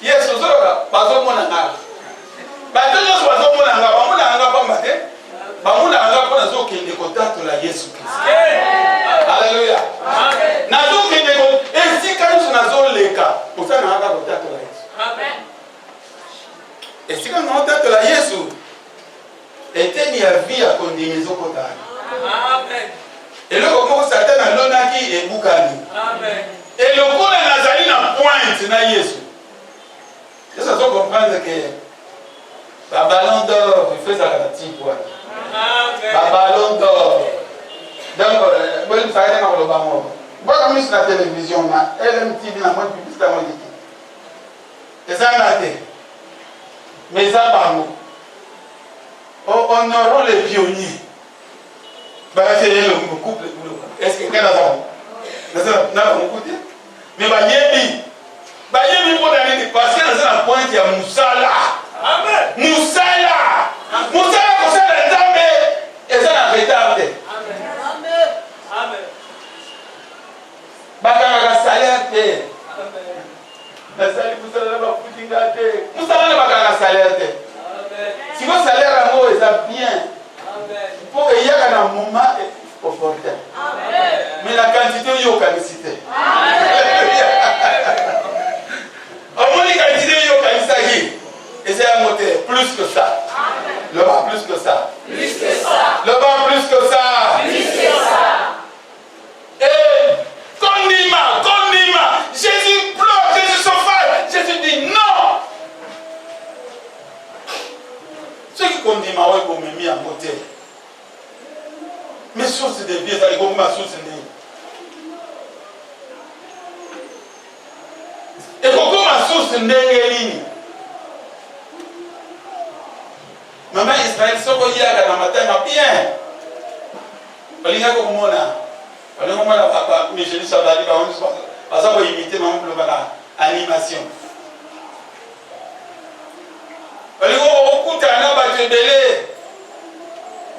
Yes, ozora bazo mona nga. Bazo nyo bazo mona nga, ba mona nga pa mbate. Ba mona nga pa nazo kende contact la Yesu Christ. Alléluia. Amen. Nazo kende ko esika yo nazo leka. Musa na nga contact la Yesu. Amen. Esika na contact la Yesu. Eteni ya vie ya kondimizo kotani. Amen. Eloko ko Satan alonaki ebukani. Amen. Eloko na nazali na pointe na Yesu. Ça doit comprendre que la ballon d'or, il fait ça à la petite pointe. La ballon d'or. Donc, vous le savez dans le ballon. Vous voyez sur la télévision, LMTV, la moindre publicité, la moindre et ça a été. Mais ça, par nous. Honorons les pionniers. C'est le couple. Est-ce que quelqu'un a ça? N'a pas écouté? Mais Bayemi pour d'aller parce que dans la pointe il y a Moussala. Amen. Moussala. Moussala comme ça les dames et ça la retard. Amen. Amen. Amen. Bakanga salaire te. Amen. La salaire Moussala va foutinga te. Moussala ne bakanga salaire te. Amen. Si votre salaire à moi est bien. Amen. Pour qu'il y ait un moment opportun. Amen. Mais la quantité il y a quantité. Amen. Et c'est un moteur, plus que ça. Amen. Le bas plus que ça. Plus que ça. Le bas plus que ça. Plus que ça. Et condiment. Jésus pleure, Jésus s'offre. Jésus dit non. Ceux qui condiment, ils vont me mettre en moteur. Mes sources de vie, ça, ils vont ma source de vie. Et pourquoi ma source de vie? Maman Israël, ce qu'on y a dans le matin, bien. On y a comme on a. On a mais je dis ça, parce qu'on va imiter l'animation. On y a beaucoup de temps, on va te belé.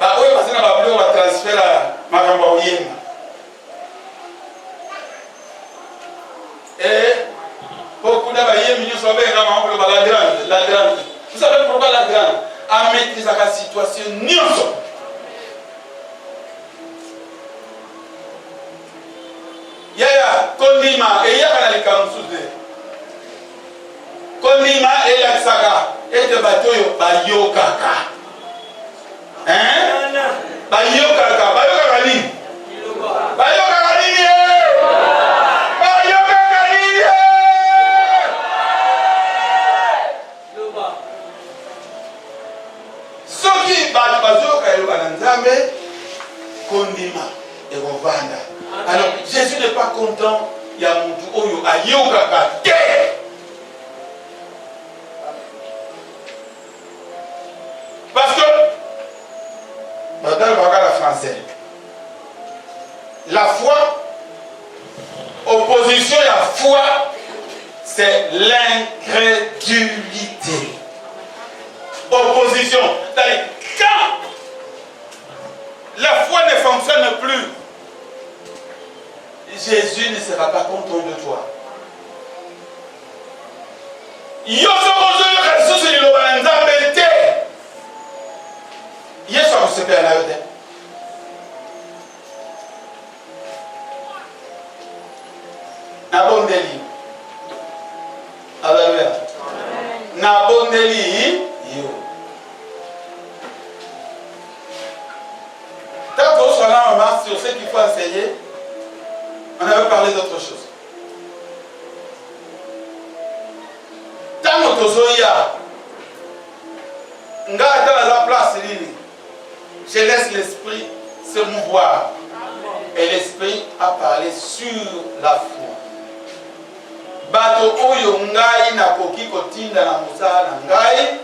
Oui, parce qu'on va transférer ma campagne. Et beaucoup de gens sont venus à la grande. Vous savez pourquoi la grande? À amaîtrise la situation nyonso. Yaya kondima eyaka na likambo te. Kondima eyakisaka ete bato oyo bayokaka. Bayokaka nini? Bayokaka nini? Bayokaka nini? Soki bato bazoyoka eloba na Nzambe kondima ekovanda. Alors Jésus n'est pas content ya mutu oyo ayokaka te. Parce que dans le bagage français, la foi, opposition à la foi, c'est l'incrédulité. Opposition, c'est-à-dire quand la foi ne fonctionne plus, Jésus ne sera pas content de toi. Yesu akusepea nayo te. Nabondeli. Alléluia. Nabondeli yo. Quand on sera là sur ce qu'il faut enseigner, on avait parlé d'autre chose. Tant que tozoya nga dans la place libre. Je laisse l'esprit se mouvoir. Et l'esprit a parlé sur la foi. Bato oyo ngai na koki kotinda na musala na ngai.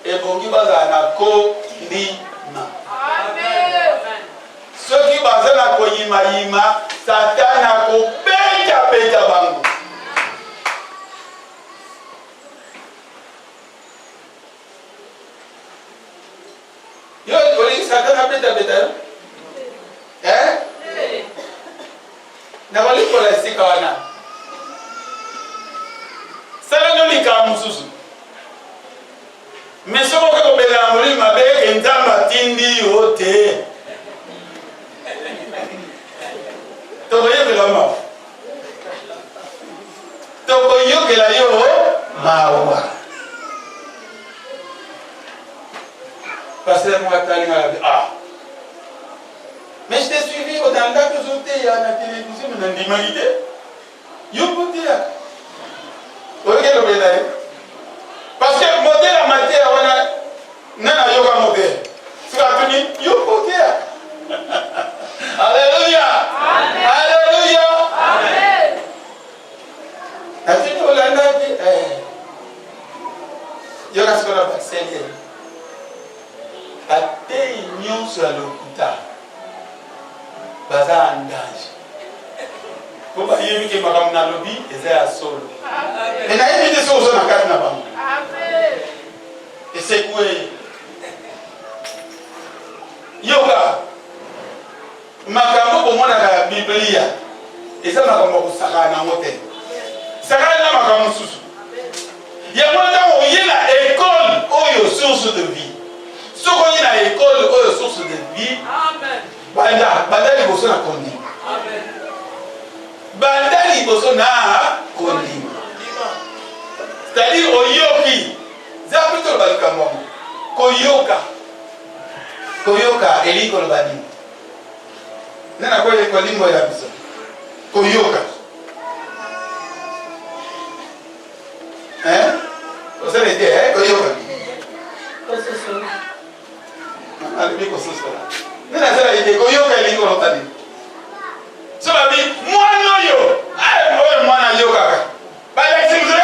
Ebongi baza na kondima. Amen. Ceux qui baza na koyima yima, Satan na kopeta bango. Yo, Satan a beta. Na wali kola sika wana. Sala no lika mususu. Mesoko ko bela muri mabe entamba tindi yote. To boye bela ma. To boye bela yo mawa. Pasteur Mouatali m'a dit ah. Mais je t'ai suivi au dans la que il y a la télévision, mais dans l'humanité. Yo peux dire. Regardez le bénin. Parce que le modèle en matière, on a nana yoga modèle. C'est la tenue, yo peux dire. Alléluia. Amen. Alléluia. Amen. La tenue, on a dit, yoga ce qu'on appelle sérieux. La téunion sur l'okuta. Baza en danger. Pour pas y aller que madame na lobby et à solo. Mais n'a évité ça aux na quatre na bango. Amen. Et c'est quoi? Yoga. Makambo pour moi la Biblia. Et ça makambo ko saka na mote. Saka na makambo susu. Il y a moi dans la école oyo source de vie. Ce qu'on y a école oyo source de vie. Amen. Banda liboso na kondi. Amen. Banda liboso na kondi. C'est-à-dire oyoki. Zapito balika mwangu. Koyoka eliko lobani. Nana kwa kwa limbo ya biso. Koyoka. Vous avez dit koyoka. Kososo. Albi kososo. Nana sala ite koyoka eliko lobani. So babi mwana yo. Oyo mwana yo kaka. Bala simzo.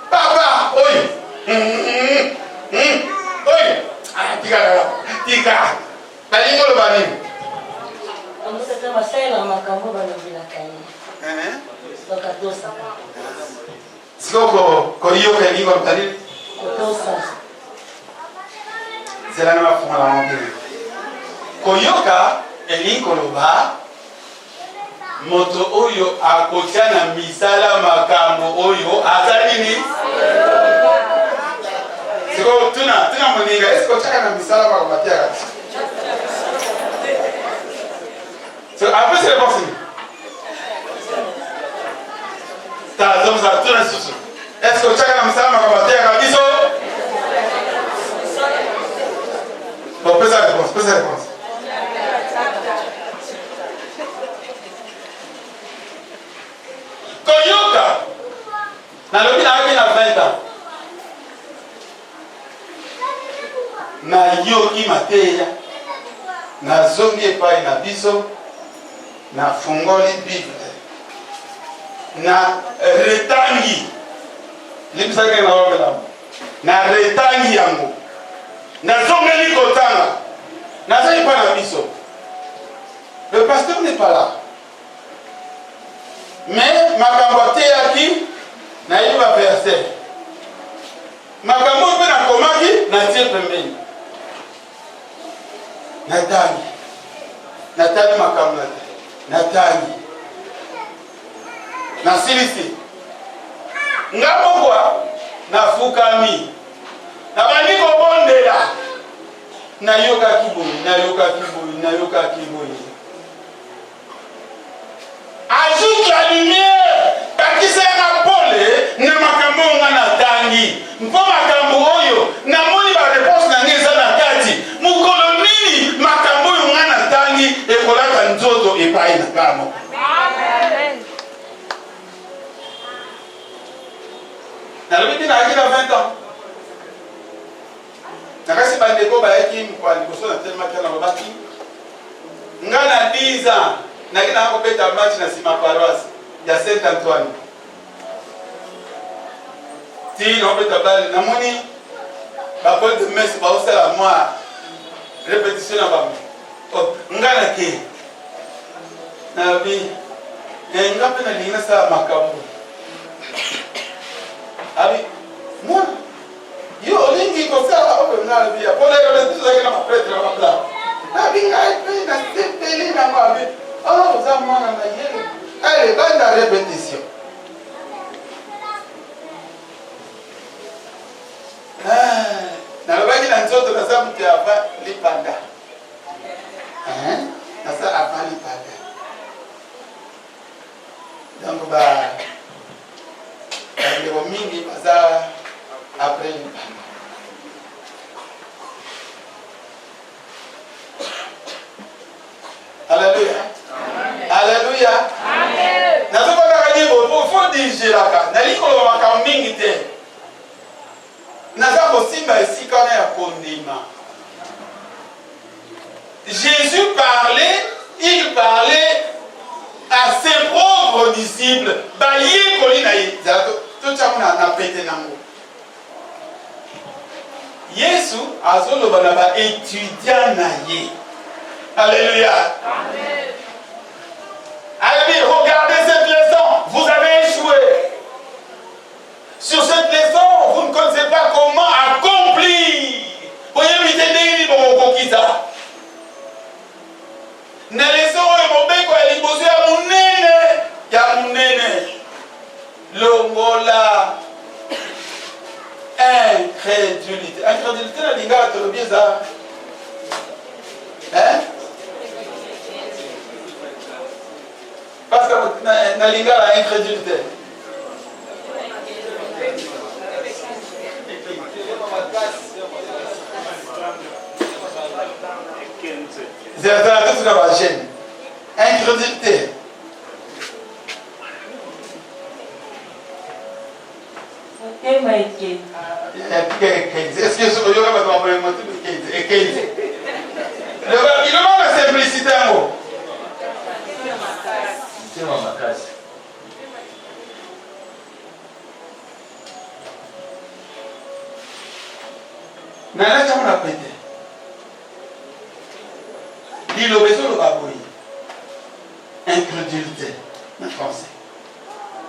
Papa, oyo. Oyo. Tika. Balingo lobani. Amusaka masela makambo balobila kaini. Soka tosa. Sikoko koyoka eliko lobani. Tosa. Zela na mafuma la ngombe. Koyoka eliko loba. Moto oyo akotiana misala makambo oyo azali ni. Siko tuna moninga est-ce que chaka na misala ba matia kati. So après c'est possible. Ta donc ça tuna susu. Est-ce que chaka na misala ba matia kati so? Bon, pesa réponse. Toyoka. Na lobi na abi na 20 ans. Na yoki mateya. Na zongi epai na biso. Na fungoli Bible. Na retangi. Libisa ke na wabela. Na retangi yango. Na zongeli kotanga. Na zali pa na biso. Le pasteur n'est pas là. Mais makambo teyaki na yiba verset. Makambo pe na komaki na tie pembeni. Natani makambo natani. Na silisi. Ngapokwa na fukami. Na bandi ko bondela. Na yoka kiboyi. Ajoute la lumière. Bakisa na pole na makambo ngana tangi. Mpo makambo oyo na moni ba réponse na ngeza na kati. Mukolo nini makambo ngana tangi ekolaka nzoto epai na kamo. Amen. Na lobi na akila 20 ans. Nakasi bandeko bayaki kwa liboso na tellement kana babaki. Ngana 10 ans. Nakina ko beta match na sima paroisse ya Saint Antoine. Ti no beta bal na moni ba pole de messe ba osala moi répétition na ba. Ngana ke. Na bi ngapi na lina sa makambo. Abi moi yo olingi ko sa obe na bi ya pole yo tu za na prêtre na bla. Na bi ngai pe na sepeli na ba bi. Oh, ça m'a envoyé. Allez, bonne la répétition. Na lobaki na nzoto na samu te ava lipanda. Na sa ava lipanda. Donc ndeko mingi baza après lipanda. Alléluia. Alléluia. Amen. Nazoka kadibo faut digérer na likolo makambo mingi te. Naza kosimba esika na ya kondima. Jésus il parlait à ses propres disciples. Baye kolina ye. Tout ça na pete nango. Yesu azoloba na ba étudiant na ye. Alléluia. Amen. Allez, regardez cette leçon. Vous avez échoué. Sur cette leçon, vous ne connaissez pas comment accomplir. Voyez, na leçon oyo mobeko ya liboso ya munene longola incrédulité na lingala tolobi eza parce que na lingala incrédulité incrédulité. Est-ce que ce yoga va t'envoyer un motif de la simplicité en haut. C'est ma case. Nana kama na pété. Dit l'obéissance le baboui. Incrédulité. En français.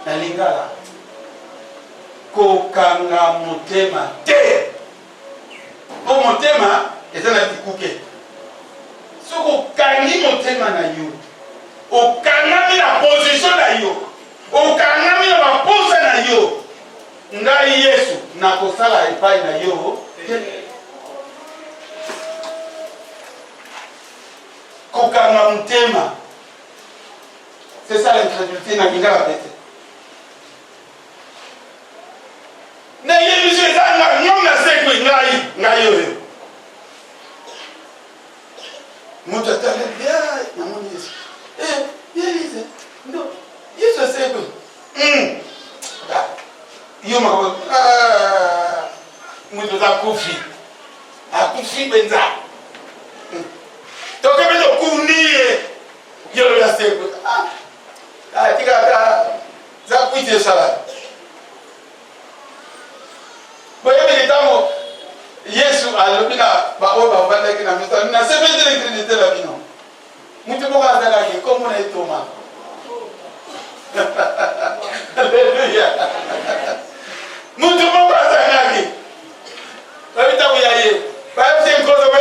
La lingala. Kokanga motema te. Po motema ezana tikuke. Soko kangi motema na yo. Okangami na position na yo. Okangami na maposa na yo. Ngai Yesu. na kosala epai na yo kokanga motema. C'est ça l'incrédulité na linga la bête. Na ye biso ezanga nyom na sekwe ngai oyo. Moto atale bia na moni Yesu. Yesu. No. Yesu sekwe. Yo mako moto za kufi. Akufi benza. Toke bezo kunie. Yo la sekwe. Tika za kuite sala. Boye militamo Yesu alobina ba oba banda kina misa na sebende le crédité la bino. Mutu mo ka zala ki comme on est Thomas. Alléluia. Mutu mo ka zala ki. Ba bita mo yaye. Ba bita ko zo ba.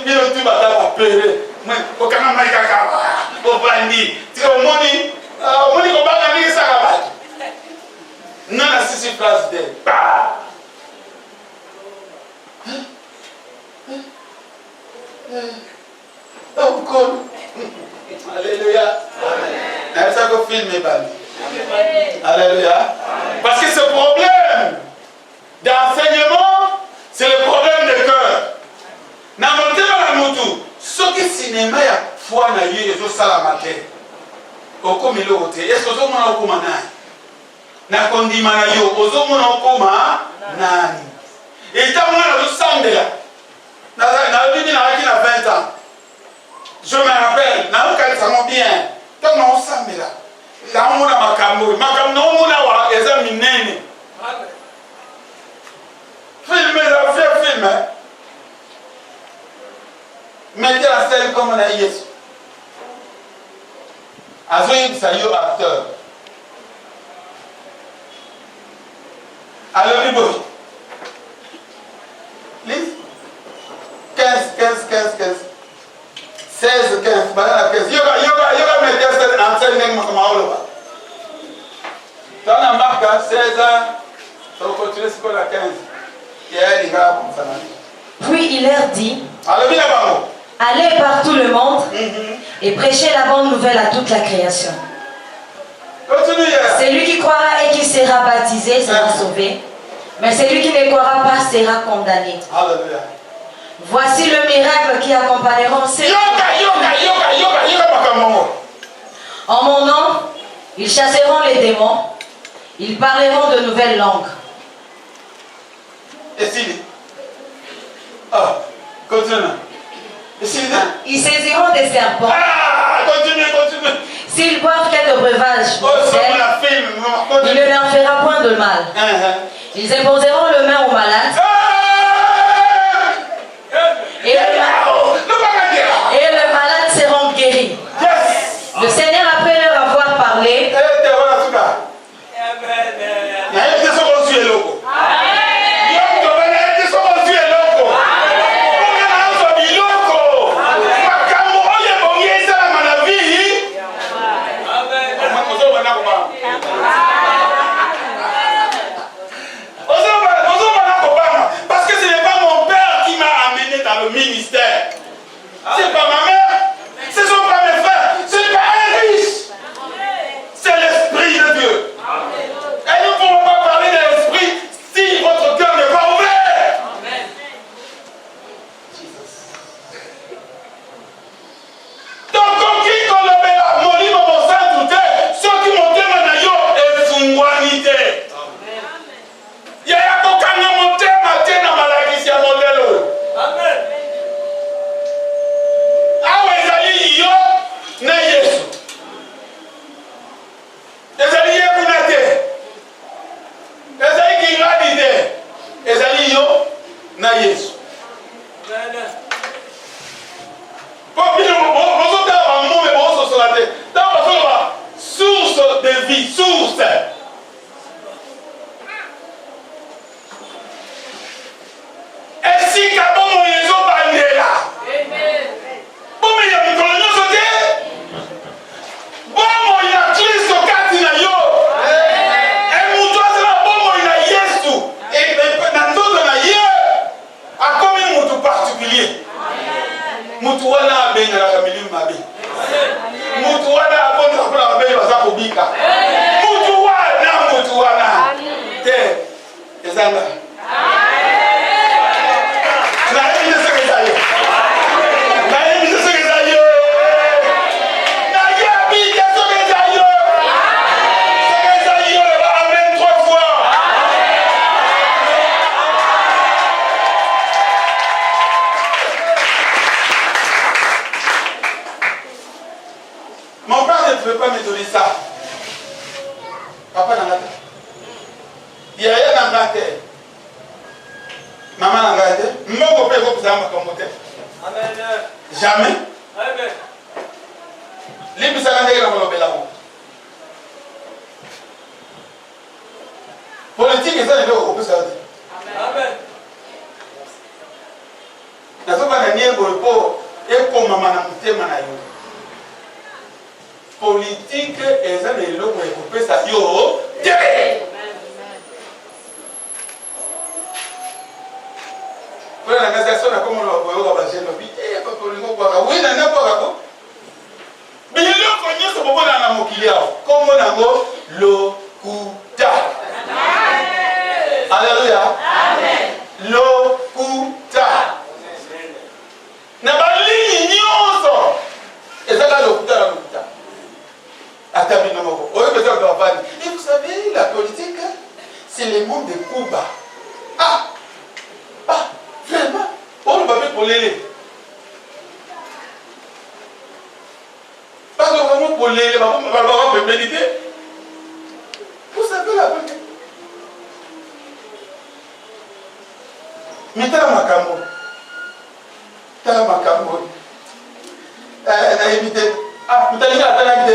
Bino tu ba ta pere. Moi ko kana mai kaka. Ko bandi. Tiko moni ko banga ni saka ba. Non à six places de Alléluia. Alléluia. Parce que ce problème d'enseignement, c'est le problème de cœur. Dans mon thème, ce qui est cinéma, il y a foi na yé et salamate. Au comme il est, est-ce que vous avez un commun? Na kondima na yo ozomona okoma nani eta mwana lusambela na bibi na aki na 20 ans. Je me rappelle na okalisa mo bien tant na osambela la mona makambo no mona wa eza minene filme la film mettez la scène comme na Yesu azoyebisa yo acteur. Alors, Libo, lise 15, 16, 15, banana 15. Yoga, mais 15, enseigne comme Maoloba. Dans la marque, 16 ans, ça va continuer sur la 15. Puis il leur dit, Alors, allez par tout le monde et prêchez la bonne nouvelle à toute la création. Celui qui croira et qui sera baptisé sera sauvé, mais celui qui ne croira pas sera condamné. Alléluia. Voici le miracle qui accompagneront ceux qui... En mon nom, ils chasseront les démons, ils parleront de nouvelles langues. Et si? Ah, continue. Et si? Ils saisiront des serpents. Ah, continue. S'ils boivent quelques breuvages, il ne leur fera point de mal. Ils imposeront le main aux malades. Et le malade seront guéris. Le Seigneur, après leur avoir parlé, parce que ce n'est pas mon père qui m'a amené dans le ministère. C'est pas ma mère, ce ne sont pas mes frères, ce n'est pas un riche. C'est l'Esprit de Dieu. Et nous ne pouvons pas parler de l'Esprit si votre cœur n'est pas ouvert. Donc, qui kolobela molimo mosantu te, ceux qui motema na yo efungwani te. Yaya kokanga motema te na malakisi ya modelo. Amen. Awe ezali yo na Yesu. Ezali ye kuna te. Ezali kingadi te. Ezali yo na Yesu. Amen. Source de vie, source. Et si Kabomo Yezo Bandela, Bomo ya Mikolonyo Sote, Bomo ya Kristo Katina Yo, et Moutoise la Bomo ya Yesu. ezanga. Nayebi te soki eza yo. Nayebi te soki eza yo. Nayebi te soki eza yo. Soki eza yo, amen 3 fois. Mon père ne pouvait pas me donner ça. Papa n'a pas. Il y a rien dans la terre. Maman n'a pas été. Mon père va vous avoir comme modèle. Amen. Jamais. Amen. Libre ça n'a pas été là. Politique, ça n'est pas au plus. Amen. N'a pas gagné pour et pour maman n'a pas été manayo. Politique et ça n'est pas pour ça yo. Pour la organisation, comme on va voir, on va faire le vite. Oui, n'a pas quoi. Mais il y a ce moment dans la moquille. Comme on a le kuta. Alléluia. Amen. Le kuta. N'a pas ligne ni onzo. Et ça là le kuta. Et vous savez, la politique, c'est le monde de Cuba. Vraiment, on va faire pour l'élé. Parce que vraiment pour l'élé, on va méditer. Vous savez la politique. Mais t'as ma cambo. T'as ma cambo. Elle a évité. Vous avez déjà attendu.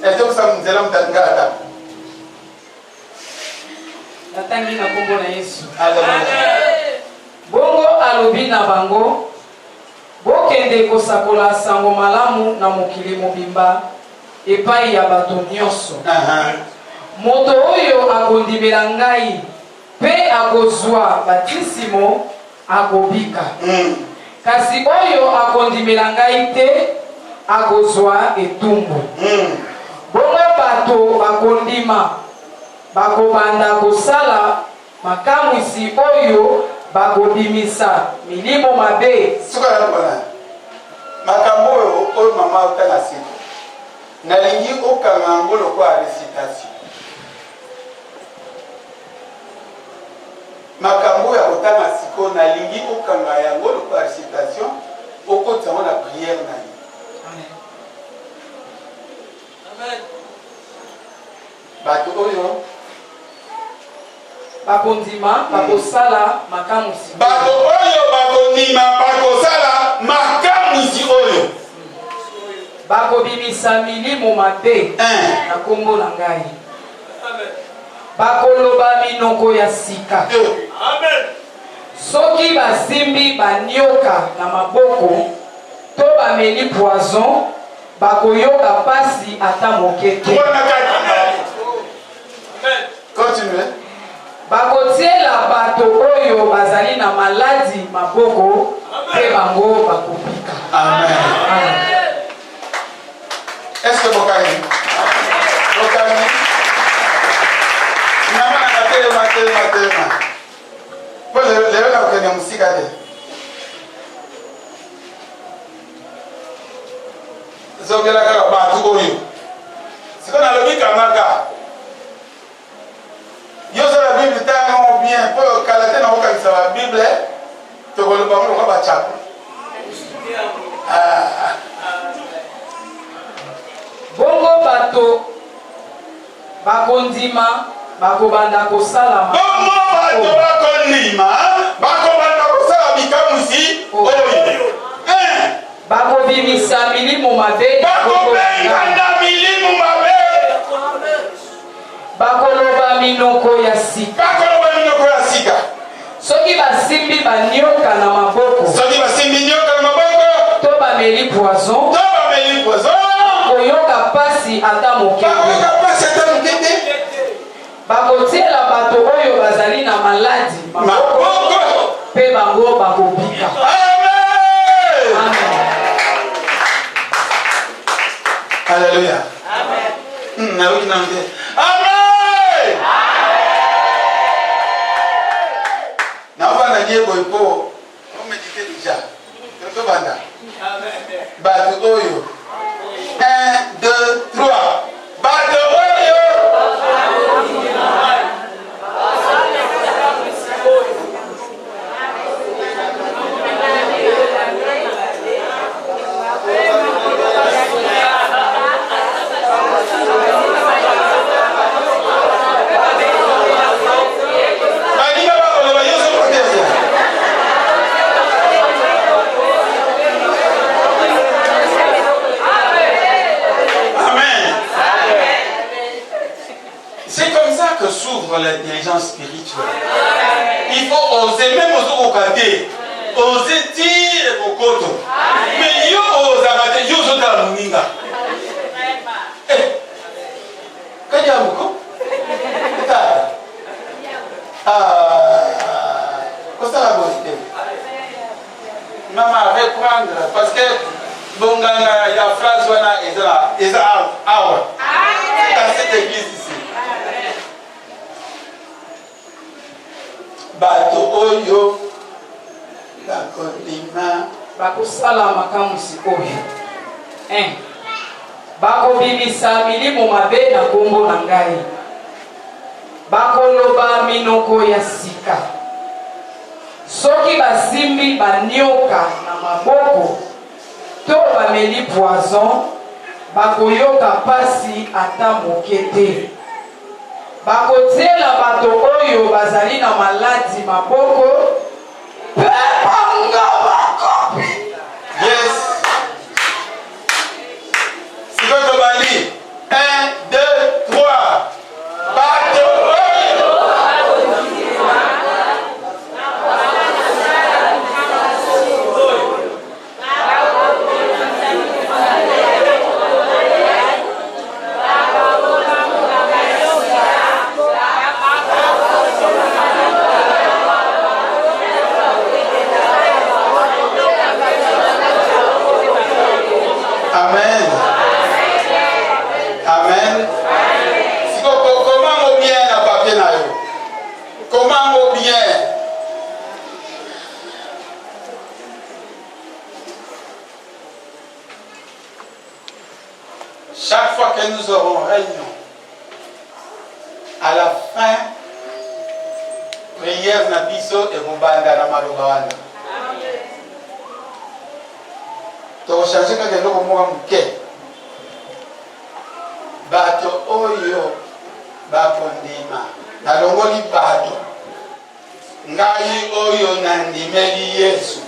Elle dit que ça me dit que Natangi na kombo na Yesu. Alléluia. Bongo alobi na bango bokende kosakola sango malamu na mokili mobimba epai ya bato nyonso. Moto oyo akondimela ngai pe akozwa batisimo akobika. Kasi oyo akondimela ngai te akozwa etumbu. Bongo bato bakondima bakobanda kosala makamwisi oyo bakobimisa milimo mabe. Suka na bana makambo oyo mama otala siko nalingi okanga ngolo kwa recitation. Makambo ya otala siko nalingi okanga ya ngolo kwa recitation okota na prière na ye. Amen. Bato oyo bakondima bakosala makamwisi. Bato oyo bakondima bakosala makamwisi oyo bakobimisa milimo mabe na kombo na ngai. Bakoloba minoko ya sika. Amen. Soki basimbi banioka na maboko to bameli poison bakoyoka pasi ata moke te. Continuez. Bakotiela bato oyo bazali na maladi maboko pe bango bakobika. Amen. Amen. Est-ce que Bokani? Nama na telema. Pour le na okenya musika de. Zogela kala bato oyo. Sikona lobika ngaka. Yo la Bible tellement bien pour calater na okanisa la Bible to ko ba mo ba chapo. Bongo bato bakondima bakobanda kosala bongo bato bakobanda kosala bikamusi oyo. Bakobimisa milimo mabe. Bakobengana milimo mabe. Bakoloba minoko ya sika. Soki basimbi banioka na maboko. To bameli poison. Koyoka pasi ata moke. Bakotiela bato oyo bazali na maladi maboko pe bango bakobika. Amen. Alléluia. Amen. Amen. manière pour méditer déjà. Bato oyo. 1, 2, 3. Bato oyo. que s'ouvre l'intelligence spirituelle. Il faut oser, même aux occasions, oser dire au koto. Mais yo oser rater, yo oser dans l'uninga. Qu'est-ce qu'il y a beaucoup? Qu'est-ce que ça va vous? Maman, reprendre, parce que bon, il y a la phrase qui est dans cette église ici. Bato oyo bakondima bakosala makambo sikoyo bakobimisa milimo mabe na kombo na ngai, bakoloba minoko ya sika, soki basimbi banioka na maboko to bameli poison, bakoyoka pasi ata moke te. Bakotiela bato oyo bazali na maladi maboko pe banga bako. Yes. Sikoto bali 1, 2, 3. Bato oyo. Amen. Amen. Comment on bien à papier na yo? Comment on bien? Chaque fois que nous aurons réunion, à la fin, prière na biso et bombanda na maloba. Changer quelque chose comme moi, bato oyo bakondima nalongoli bato ngai oyo nandimeli Yesu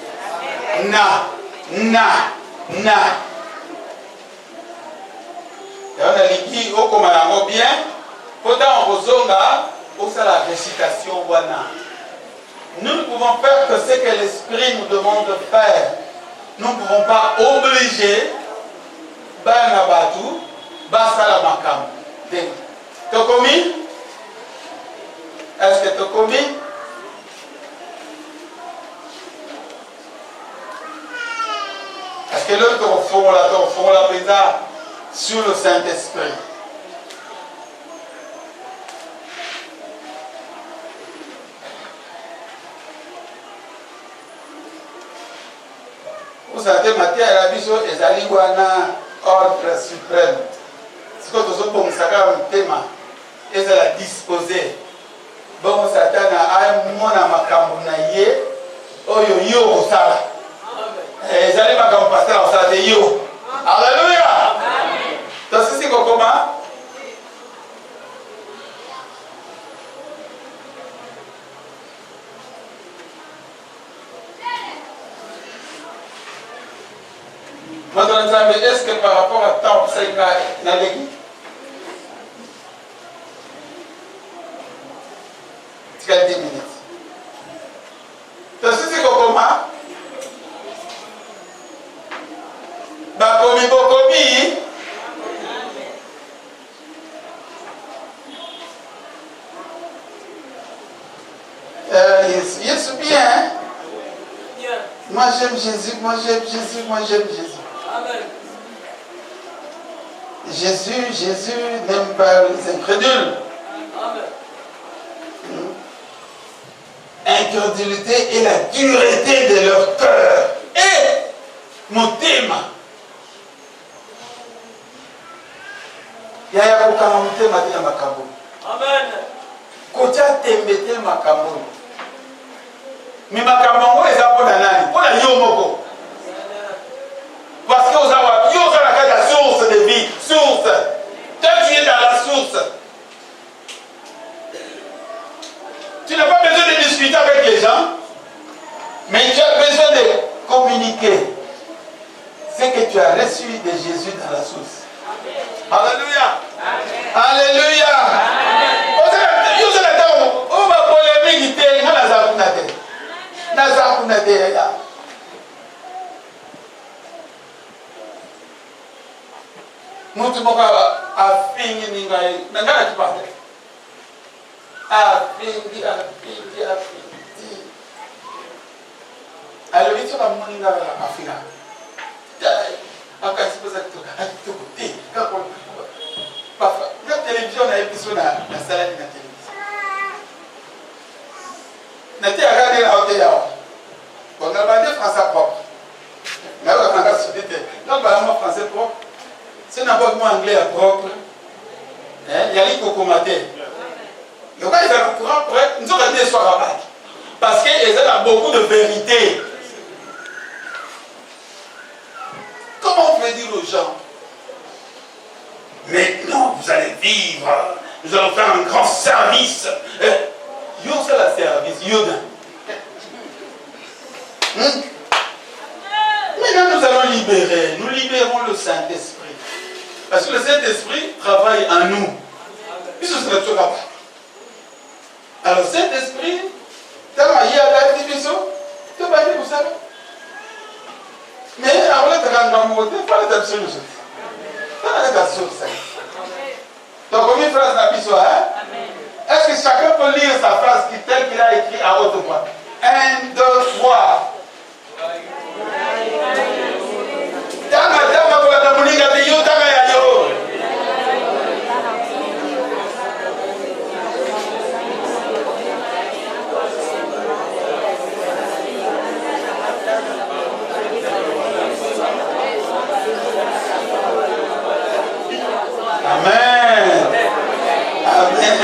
na yaona liki okoma yango bien pendant kozonga osa la récitation wana. Nous ne pouvons faire que ce que l'Esprit nous demande de faire. Nous ne pouvons pas obliger Bana Batu, Basala Makam. Tokomi? Est-ce que Tokomi? Est-ce que l'autre font la présence sur le Saint-Esprit? Vous savez, Matthieu et la biso et Zaliwana, ordre suprême. Ce que nous avons dit, c'est un thème, et disposé. Bon, Satan a un moment à ma cambonaye, oyo yo au sala. Et Zali ma campagne au sala de yo. Alléluia! Donc, c'est comment? Est-ce que par rapport à temps, ça y va dans l'église? Tu as 10 minutes. Donc, c'est comment? Bakomi bokomi. Yes, bien. Moi j'aime Jésus, moi j'aime Jésus, moi j'aime Jésus. Amen. Jésus n'aime pas les incrédules. Amen. incrédulité et la dureté de leur cœur. Et mon thème, il y a un thème à Makambo. Amen. Kotia tembete Makambo. Mais Makambo est à Ponanani. On a Yomoko. Parce que vous avez la source de vie. Source. Toi, tu es dans la source. Tu n'as pas besoin de discuter avec les gens, mais tu as besoin de communiquer ce que tu as reçu de Jésus dans la source. Alléluia. Alléluia. Mtu moka afingi ningai nangana kipate afingi alors il sera moninga afina akasipoza kutoka atukuti kako papa la télévision na episode na salade na télévision na te regarder la hôtel yao on a bandé français propre mais on a sous-titré donc parle français propre. C'est n'importe quoi anglais propre. Il y a les cocomatés. Donc, ils ont propre, nous avons des soirs à Pâques. Parce qu'ils ont beaucoup de vérité. Comment on peut dire aux gens, maintenant vous allez vivre, nous allons faire un grand service. Yo, c'est la service, Yoda. Maintenant, nous allons libérer. Nous libérons le Saint-Esprit. Parce que le Saint-Esprit travaille en nous. Alors, Saint-Esprit, tu as maillé à la division, tu as maillé pour ça. Mais avant de te rendre il faut aller absolument. Tu as la source. Donc, combien de phrases n'a pas besoin? Est-ce que chacun peut lire sa phrase telle qu'il a écrit à haute voix? 1, 2, 3. Amen. Amen.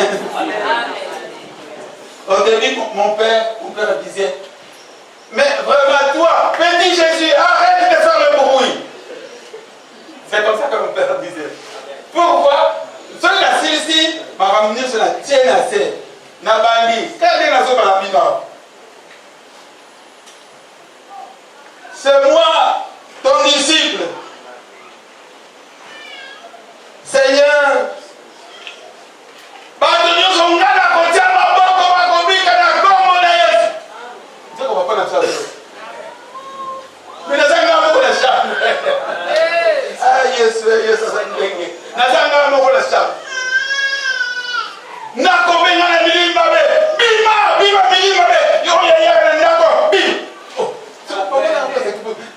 Au début, mon père disait, mais vraiment toi, petit Jésus, arrête de faire le bruit. C'est comme ça que mon père disait. Pourquoi? Sur la Silicie, ma ramener sur la tienne assez. Nabandi, regardez la zone rapidement. C'est moi, ton disciple. Seigneur,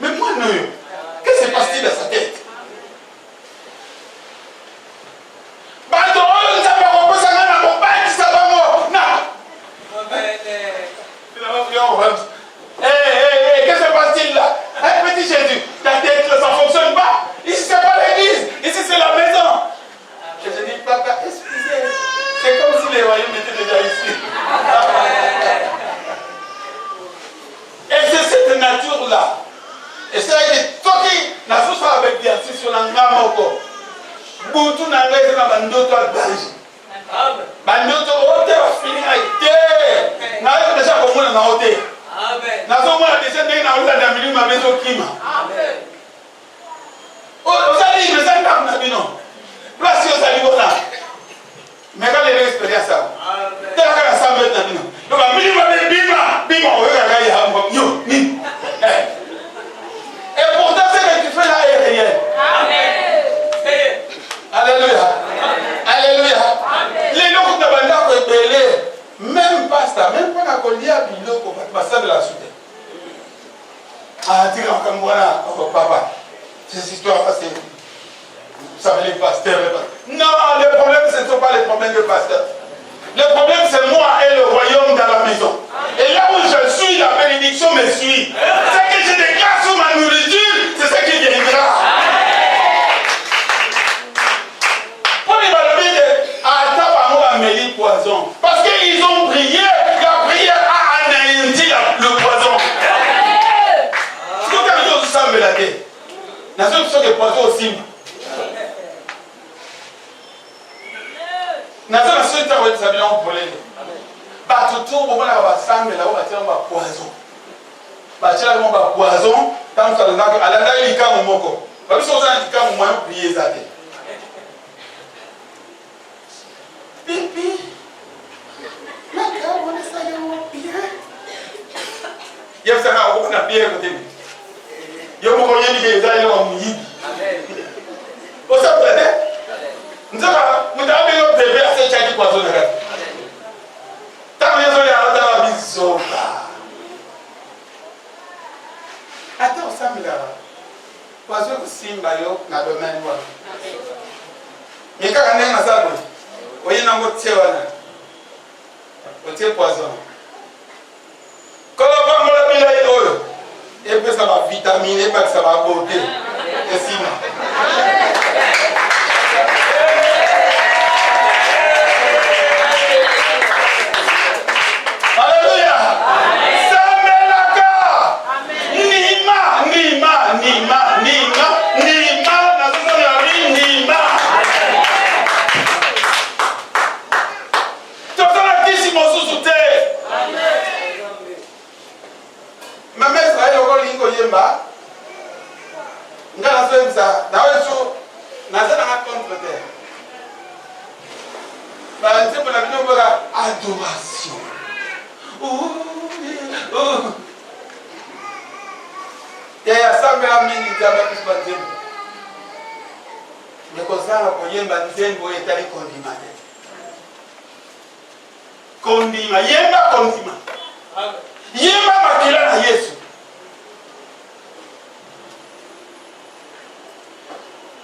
mais moi, qu'est-ce qui se passe-t-il dans sa tête? Qu'est-ce qui se passe-t-il là? Petit Jésus, ta tête, ça ne fonctionne pas. Ici, ce n'est pas l'église, ici, c'est la maison. Et je dis, papa, excusez, c'est comme si les royaumes étaient déjà ici. Et c'est cette nature-là. Et c'est vrai que toi qui n'as pas avec Dieu sur la Ngamoko, Boutou n'a pas été dans Bandoto à Belgique. Bandoto, Ote va finir à été. N'a pas déjà comme on a Ote. N'a pas déjà dit qu'on a eu la maison Kima. Vous allez dire, vous allez pas dire non. Place où vous allez voir. Mais quand les expériences, tu as ça maintenant. Donc, bima, et pourtant, ce que tu fais là est réel. Alléluia. Alléluia. Les gens qui ont été même pas ça, même pas qu'on lit à Bilo, qu'on va passer de la soute. Ah, tu vois, comme voilà, papa, ces histoires, c'est. Vous savez, les pasteurs. Non, le problème, ce ne sont pas les problèmes des pasteurs. Le problème, c'est moi et le royaume dans la maison. Et là où autour bon na ba sambe là ba tiens ba poison ba tiens ba poison tant ça na ala na lika moko ba biso za lika mo moyen prier ça te pipi na ka wona sa yo bien yef ça na ko na bien côté yo mo ko yeni ke za yo mo yi o sa prete nzaka mutabe yo bébé a se chaki poison na ka tant yo ya ta biso attends ça me là poison simba yo na domaine wa mais quand on est na ça oye na ngo tie wana o tie poison kolo ba mola bila oyo e pesa ba vitamine e pesa ba beauté e sima Alléluia samelaka nima na zozo ya nima tozala kisi mosusu te mama Israel okolingo yemba ngala sebisa nawe so nazana na contre terre ba nzembo na bino boka adoration ya sambela mingi nzambe kusiba nzembo nekozala koyemba nzembo etali kondima te kondima yemba kondima yemba makila na Yesu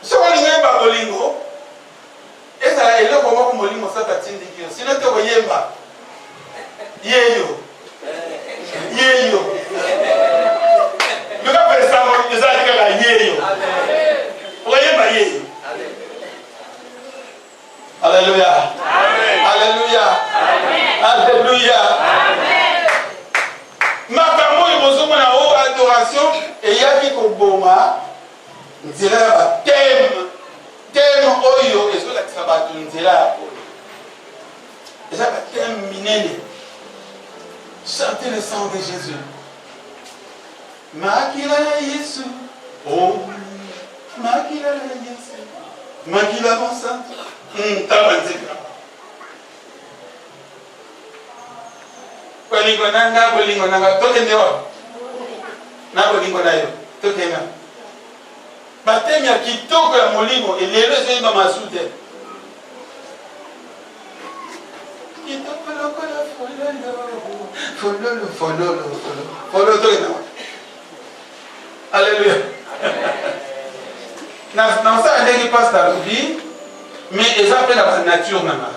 soko lingemba bolingo ezala eloko moko molimo sata tindikio sino te koyemba yeyo yoka pesa mo ezala kaka yeyo koyemba yeyo Alléluia Alléluia Alléluia makambo ibozoma na o adoration eyaki koboma nzela ya bateme oyo ezolakisa bato nzela ya oyo eza bateme minene chanter le sang de Jésus makila ya Yesu oh makila ya Yesu makila monsanto tabanzika bolingo nanga tokende wa na bolingo na yo tokenda batemi ya kitoko ya molimo elelo ezoyemba masu te kitoko lokola fololo tokenda wa Alléluia nasala ndenge paste alobi mais eza mpe na banature nanga.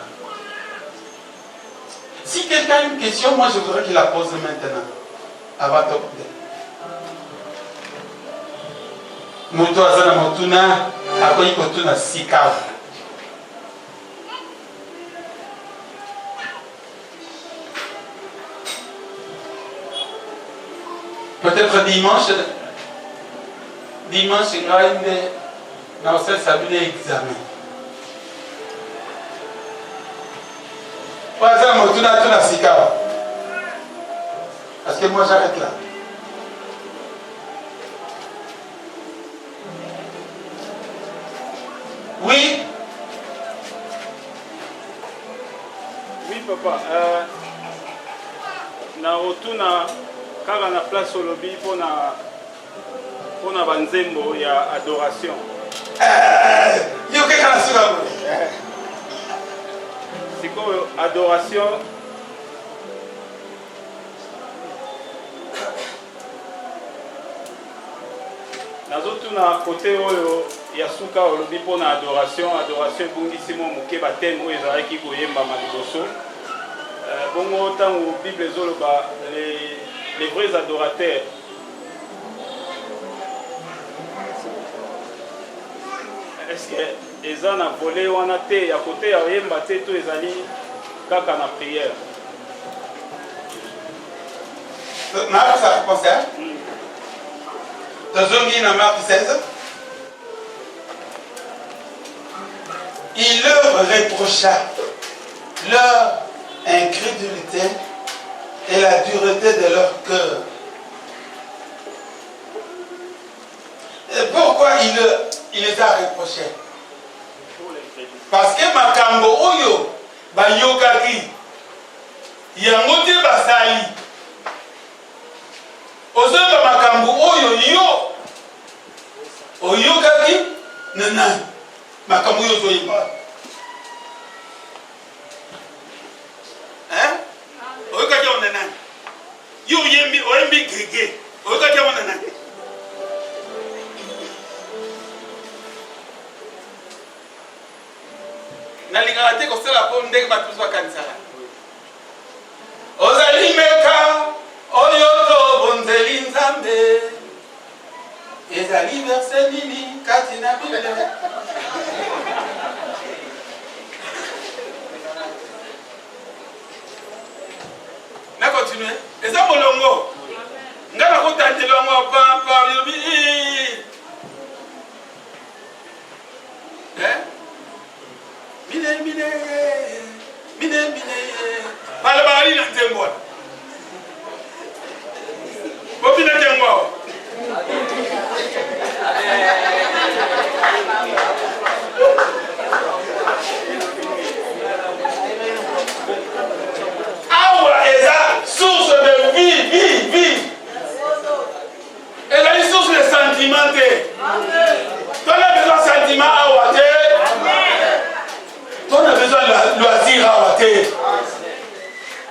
Si quelqu'un a une question, moi je voudrais qu'il la pose maintenant. Avant de moto azana motuna akoyi kotuna sika. Peut-être dimanche il y a une examen. Parce que moi j'arrête là. Oui. Oui papa. Na rotuna kaka na place au lobby pour na banzembo ya adoration. Yo kaka na sura. Siko adoration nazotuna kote oyo ya suka olobi mpona adoration ebongisi mwa moke bateme oyo ezalaki koyembama liboso bongo ntango bible ezoloba les vrais adorateurs est-ce que eza na volet wana te ya kote ya oyemba te to ezali kaka na prière nakosa réponse tozongi na Marc 16. Il leur reprocha leur incrédulité la dureté de leur cœur. Et pourquoi il les a reprochés? Parce que makambo oyo bayokaki yango te basali. Ozoyeba makambo oyo yo oyokaki nana makambo oyo ozoyeba. Hein? Oyokaki on nana. Yo oyembi gege. Oyokaki on nana. Nalingaka te kosala po ndenge bato mosusu bakanisaka. Ozali meka oyo tobonzeli Nzambe. Ezali verse nini kati na Bible? Na continue. Eza molongo. Nga na kotandela mwa papa yobi. Mine. Balabari na nzembo. Bobina nzembo. Awa eza source de vie. Elle a une source de sentiment. Tu as besoin de sentiment awa te. On a besoin de loisir à Waté.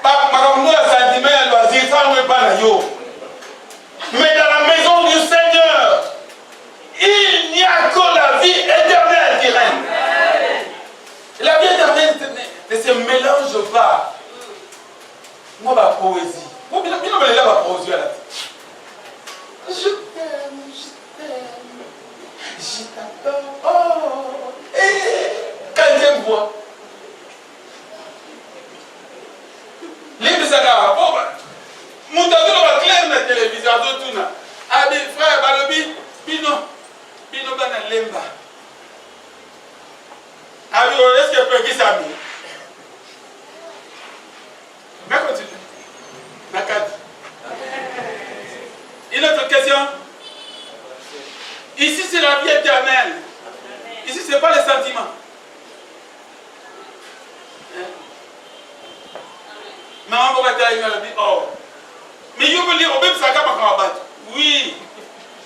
Makambo ya sentiment ya loisir, ça ne pas na yo. Mais dans la maison du Seigneur, il n'y a que la vie éternelle qui règne. La vie éternelle ne se mélange pas. Moi, ma poésie. Moi, je ne la poésie là. Je t'adore. Oh. Quand j'aime voir. L'ébisaka, bon, mon tableau va clair na télévision, tout na. Ah, mes frères, balobi, bino bana lemba. Ah oui, est-ce que peut qui ça mis? Mais continue. Nakad. Une autre question? Ici, c'est la vie éternelle. Ici, ce n'est pas les sentiments. Maman, pourquoi tu as dit, oh. Mais je veux dire, oui,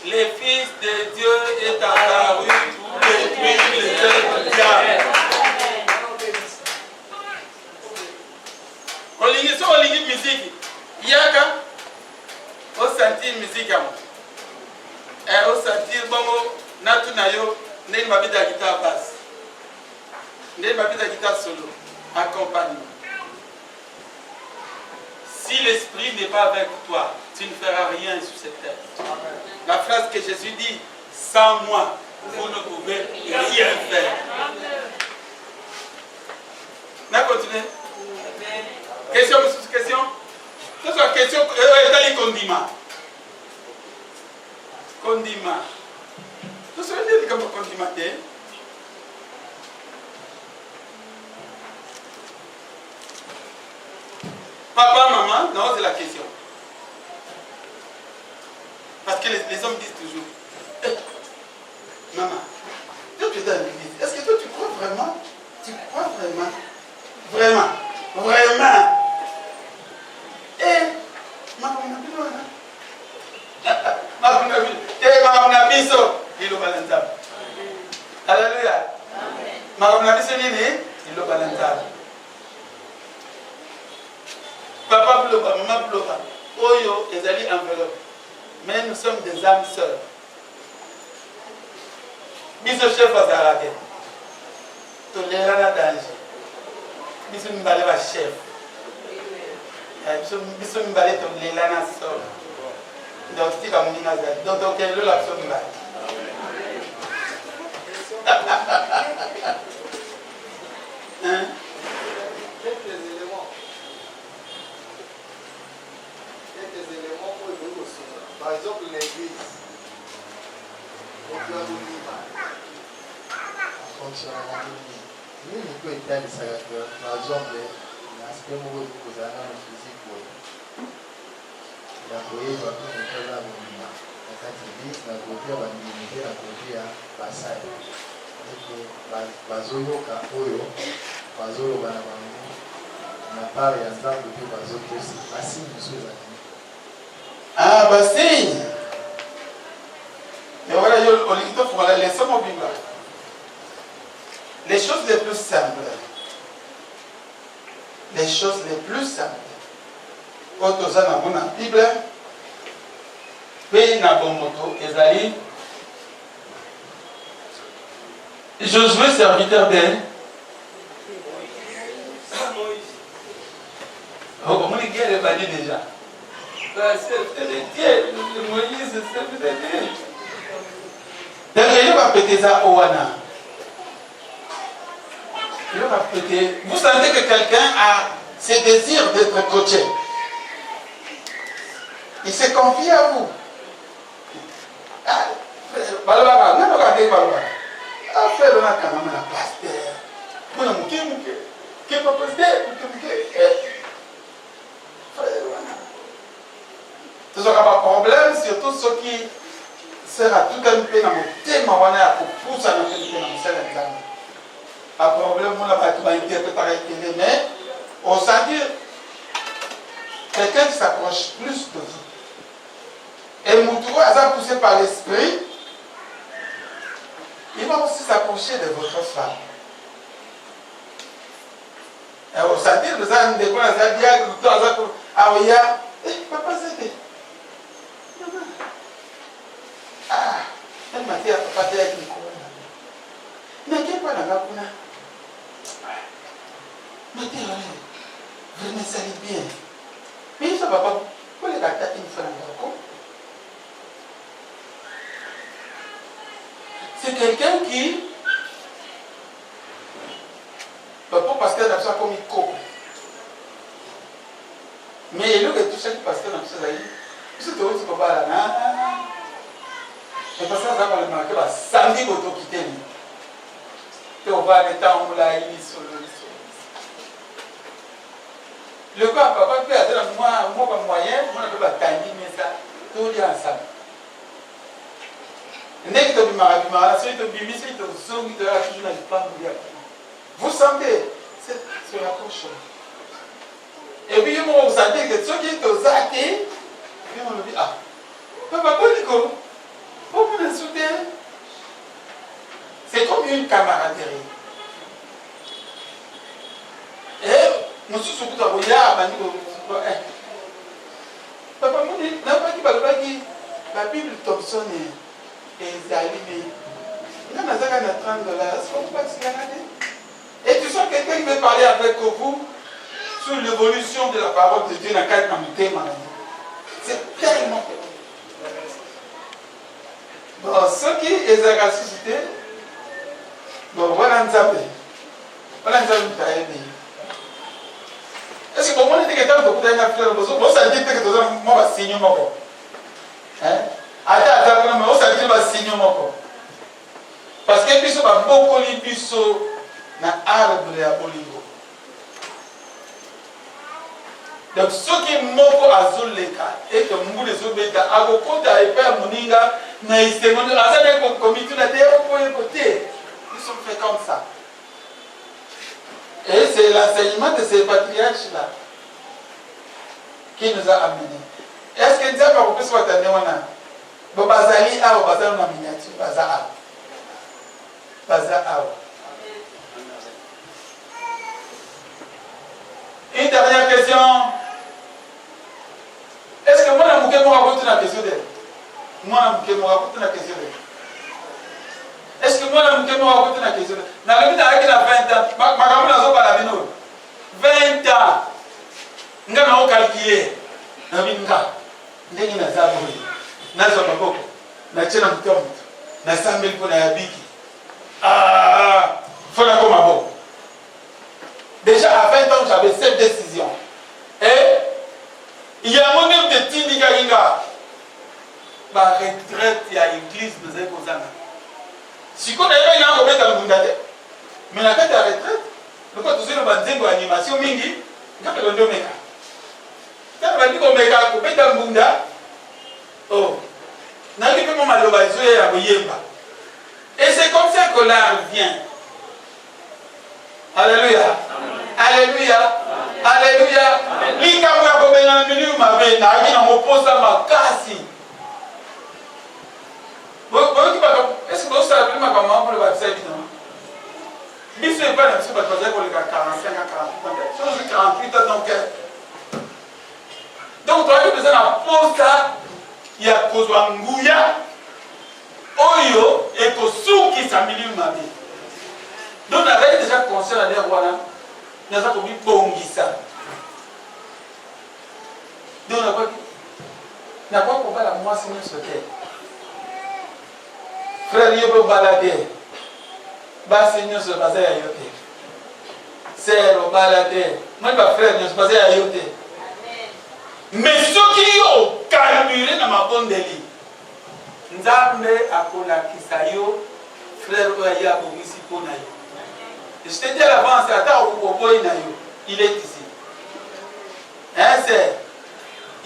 le Fils de Dieu est apparu pour détruire les œuvres du diable. On lit musique. Il y a quand on sentit musique. On sentit, bon, Natunayo, n'est pas de guitare basse. N'est pas de guitare solo. Accompagnement. Si l'esprit n'est pas avec toi, tu ne feras rien sur cette terre. Amen. La phrase que Jésus dit, sans moi, vous ne pouvez rien faire. On a continué. Question, question. Tout ça, question, est-ce condiment? Condiment. Tout ça, c'est comme condimenter. Papa, maman, non, c'est la question. Parce que les hommes disent toujours, hey, maman, toi tu es dans l'église, est-ce que toi tu crois vraiment? Tu crois vraiment? Vraiment? Vraiment? Eh, maman, on a vu, maman, on a vu, eh, maman, on a vu ça. Il est au balançable. Alléluia. Maman, on a vu ça, il est au balançable. Papa bloba, maman bloba. Oyo, ezali enveloppe. Mais nous sommes des âmes sœurs. Biso chef azarake. Tolera danger. Biso mbale va chef. Biso mbale tolera na sœur. Donc tika muninga za. Donc quel la biso mbale. Hein? Par exemple, l'église, on doit nous lire. Nous ne pouvons pas éteindre ça. Par exemple, l'aspect où vous avez un physique. ya koyeba mpe koza mobima na kati eglise na kote ya bandimite na kote ya basali ete bazoyoka oyo bazoloba na bango na part ya nzambe mpe bazotosi basigne mosusu ezali basigne et voilà yo olingi tofungola leso mobimba les choses les plus simples oyo toza nango na bible mpe na bomoto ezali Josué serviteur de omoni guerre ebandi déjà Moïse serviteur de donc il va péter ça au wana. Il va péter. Vous sentez que quelqu'un a ce désir d'être coaché. Il se confie à vous. Balabala, non, regardez Balabala. Affaire on a quand même la pasteur. Vous n'avez qu'est pas pasteur, tout ça pas problème, surtout ceux qui sera tout un peu dans mon thème, on va pour pousser à notre thème dans le ciel. Pas problème, on a pas tout inquiété, mais on sent dire quelqu'un qui s'approche plus de vous. Et Moutourou, à ça poussé par l'esprit, il va aussi s'approcher de votre femme. Et on sent dire que ça, on décolle à ça, ah oui, papa, c'était. Ah, elle m'a dit à papa de avec Nicolas. N'inquiète pas, n'a pas. Mais t'es là, vraiment ça allait bien. Mais ça va pas. Pour les gars, une fois dans le c'est quelqu'un qui. Papa, parce qu'elle a ça comme il coupe. Mais il y a tout ça qui passe dans ce pays. C'est tout ce qu'on va là. Et parce que ça va le marquer, samedi, vous vous quittez. Et on va aller dans le sur le gars, papa, peut être moi, pas moyen, moi, je vais t'animer, mais ça, tout est ensemble. Dès que tu as vous sentez, c'est la prochaine. Et puis, vous sentez que ceux qui sont athées, puis on le dit, ah, papa, comment vous me soutenez? C'est comme une camaraderie. Et nous sommes surtout à Boya, papa, la Bible Thompson est allumée. Il y a $30. Et tu sens quelqu'un qui veut parler avec vous sur l'évolution de la parole de Dieu dans le cadre de thème. C'est tellement. Bon, ceux qui ont ressuscité, bon, voilà un zapé. Voilà un zapé. Est-ce que pour moi, il y a quelqu'un qui a fait un affaire de vous? Vous savez que vous avez un signe. Attends, mais vous savez que vous avez un signe. Parce que puis va beaucoup de biso na arbre ya bolingo. Donc ceux qui moko azoleka et que mungu les obeta akokota epa moninga na istemondo azana ko comité na terre pour côté. Ils sont faits comme ça. Et c'est l'enseignement de ces patriarches là qui nous a amenés. Est-ce que nous avons compris ce que nous avons dit? Bazali a bazali na miniature bazali. Une dernière question. Est-ce que moi, je vais raconter la question d'elle? Moi, je vais raconter la question d'elle. Est-ce que moi, je vais raconter la question d'elle? Dans le but avec 20 ans, je vais 20 ans. Je vais calculer. Je vais ah, faut la comme avant. Déjà à 20 ans, j'avais cette décision. Et il y a un moment de Tindigaringa. Ma retraite, il y a l'église de Zékozana. Si on a eu un moment de Mundade, mais la fête de la retraite, le cas de ce que l'animations mingi, quand on a bandi komeka kopeta mbunda oh naki pe mama loba ezoya ya koyemba et c'est comme ça que l'art vient. Alléluia. Alléluia. Alléluia. Likambo ya kobenga na milieu mabe na aki na moposa makasi. Est-ce que vous savez ma maman pour le baptême non? Biso est pas na biso baptême pour les 45 à 48 ans. Chose 48 ans donc toi tu besoin na posa ya kozwa nguya oyo et kosuki sa milieu mabe. Donc on avait déjà conscient à l'air voilà. Nous avons mis bongisa. Donc on n'a pas compris la moi c'est sur terre. Frère il peut balader. Bas Seigneur se baser à yote. Sœur au balader. Moi pas frère nous se baser à yote. Mais ceux qui ont calmuré dans ma bonne délit. Nzambe akola kisayo frère oya bongisi pona yo. Je te dis à l'avance, il est ici. Hein, c'est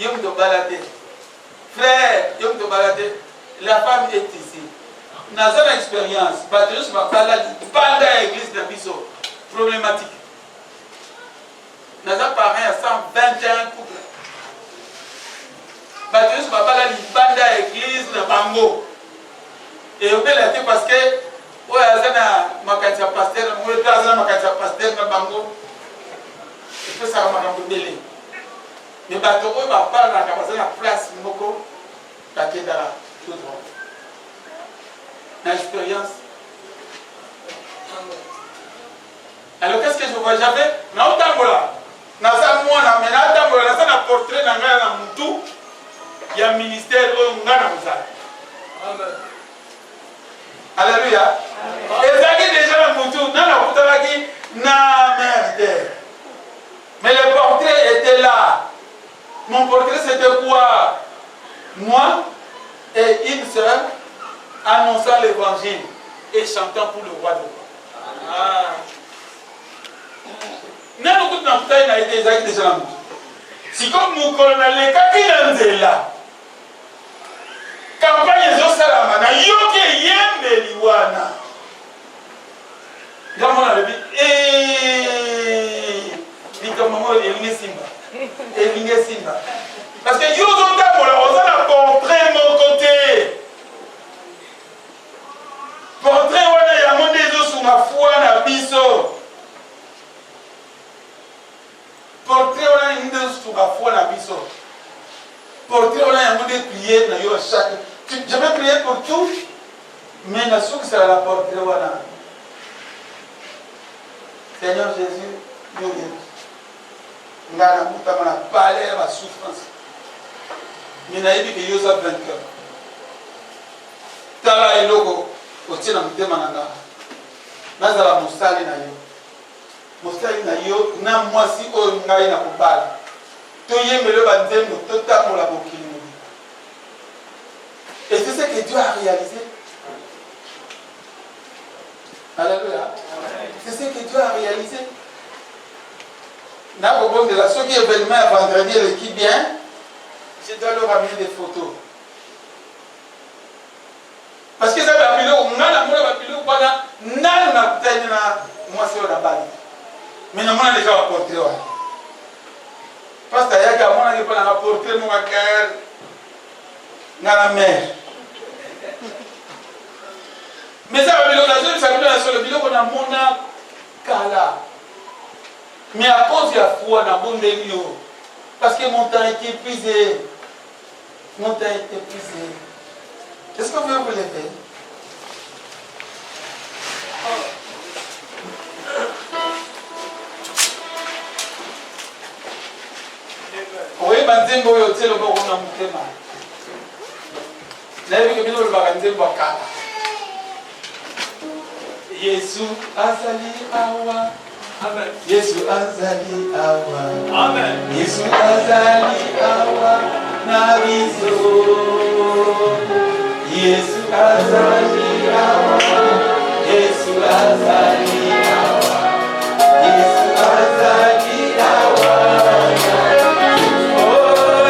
Yom de balader. Frère, Yom de balader. La femme est ici. Nous avons une expérience. Patrice m'a parlé pendant l'église de Bisso. Problématique. Nous avons parlé à 121 couples. Patrice m'a parlé pendant l'église de Bango. Et on peut l'été parce que oui, azana makantia pasteur, moi azana makantia pasteur na bango. Il faut ça makambo belé. Mais bato ko ba parler na kabasa na place moko takendara tout droit. Na expérience. Alors qu'est-ce que je vois j'avais na otambola. Na sa mwana mais na otambola na sa na portrait na ngala na mutu ya ministère o ngana muzala. Amen. Alléluia. Et ça qui déjà la moutou, n'a pas dit na merde. Mais le portrait était là. Mon portrait c'était quoi? Moi et une sœur annonçant l'évangile et chantant pour le roi de roi. Ah. N'a pas de n'importe n'a été déjà la moutou. Si comme nous colonel les là. Campagne zo salama na yoke yembe liwana. Ngamo na lebi likamamo elinge simba. Parce que yo zo tabola oza na portrait mon côté. Portrait wana ya monde zo suma foi na biso. Portrait wana inde suma foi na biso. Portrait wana ya monde prier na yo chaque. Je vais prier pour tout, mais la soupe c'est la portée. Seigneur Jésus, nous nous avons parlé de la souffrance. Mais nous avons dit que nous avons vainqueur. Tala et logo, au tien de Mananga. Nous avons moussali na yo. Moussali na yo, na moi si on ngaï na kubal. Tout y est me le bandem, tout à mon labokili. Et c'est ce que Dieu a réalisé. Alléluia. C'est ce que Dieu a réalisé. N'abord de la ceux qui événement à vendredi et qui vient, je dois leur amener des photos. Parce que ça va appeler au nana, moi va appeler au pana, nana na peut-être moi c'est au Nabali. Mais non moi déjà apporté ouais. Parce que yaka moi n'a pas apporté mon cœur. Nana mère. Mais ça va bien sur le bilan qu'on a mona kala. Mais à cause de la foi dans bon délio, parce que mon temps est épuisé. Mon temps est épuisé. Est-ce que vous voulez le faire? Oui, banzembo yo tselo ko na mutema. Lève que bien le banzembo kala. Yesu azali awa. Amen. Yesu azali awa. Amen. Yesu azali awa na biso. Yesu azali awa. Yesu azali awa. Yesu azali awa. Oh.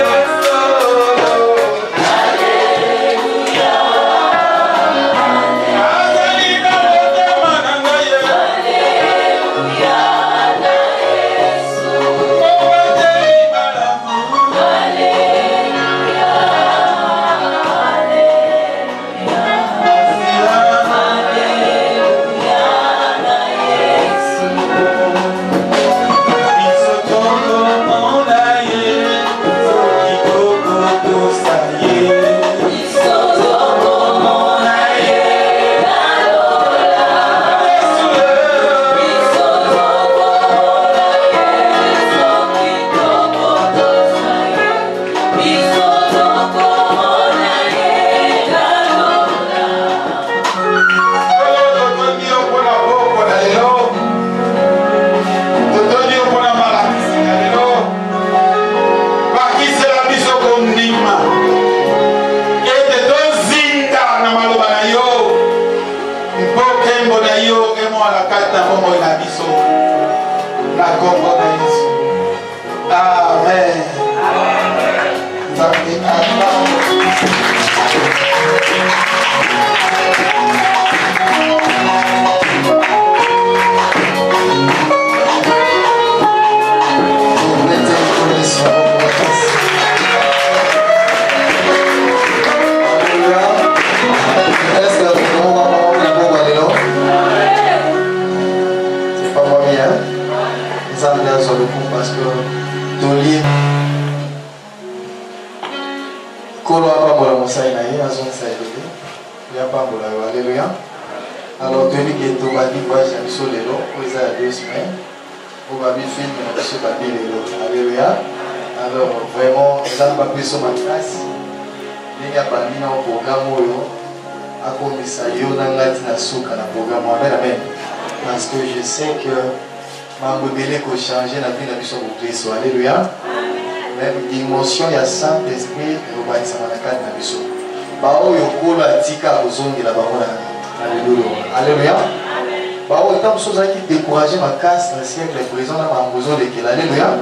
Parce que ton livre, Kolo a pas pour la Moussaï Naïe, à son saïdé, il n'y a pas pour la Alléluia. Alors, tu dis que tu vas dire que j'ai mis sur les lots, vous avez 2 semaines, vous avez film, vous avez mis les lots. Alléluia. Alors, vraiment, ça va plus sur ma classe. Il n'y a pas de programme, à comme ça, il y a un programme. Amen. Parce que je sais que ma bébé ko changer la vie de mission pour Christ. Alléluia. Même dimension il y a Saint-Esprit au bas de sa manaka na mission. Ba o yokolo atika ozongi la bango na. Alléluia. Alléluia. Ba o tant chose qui décourager ma casse dans siècle présent na mambozo de qu'il. Alléluia.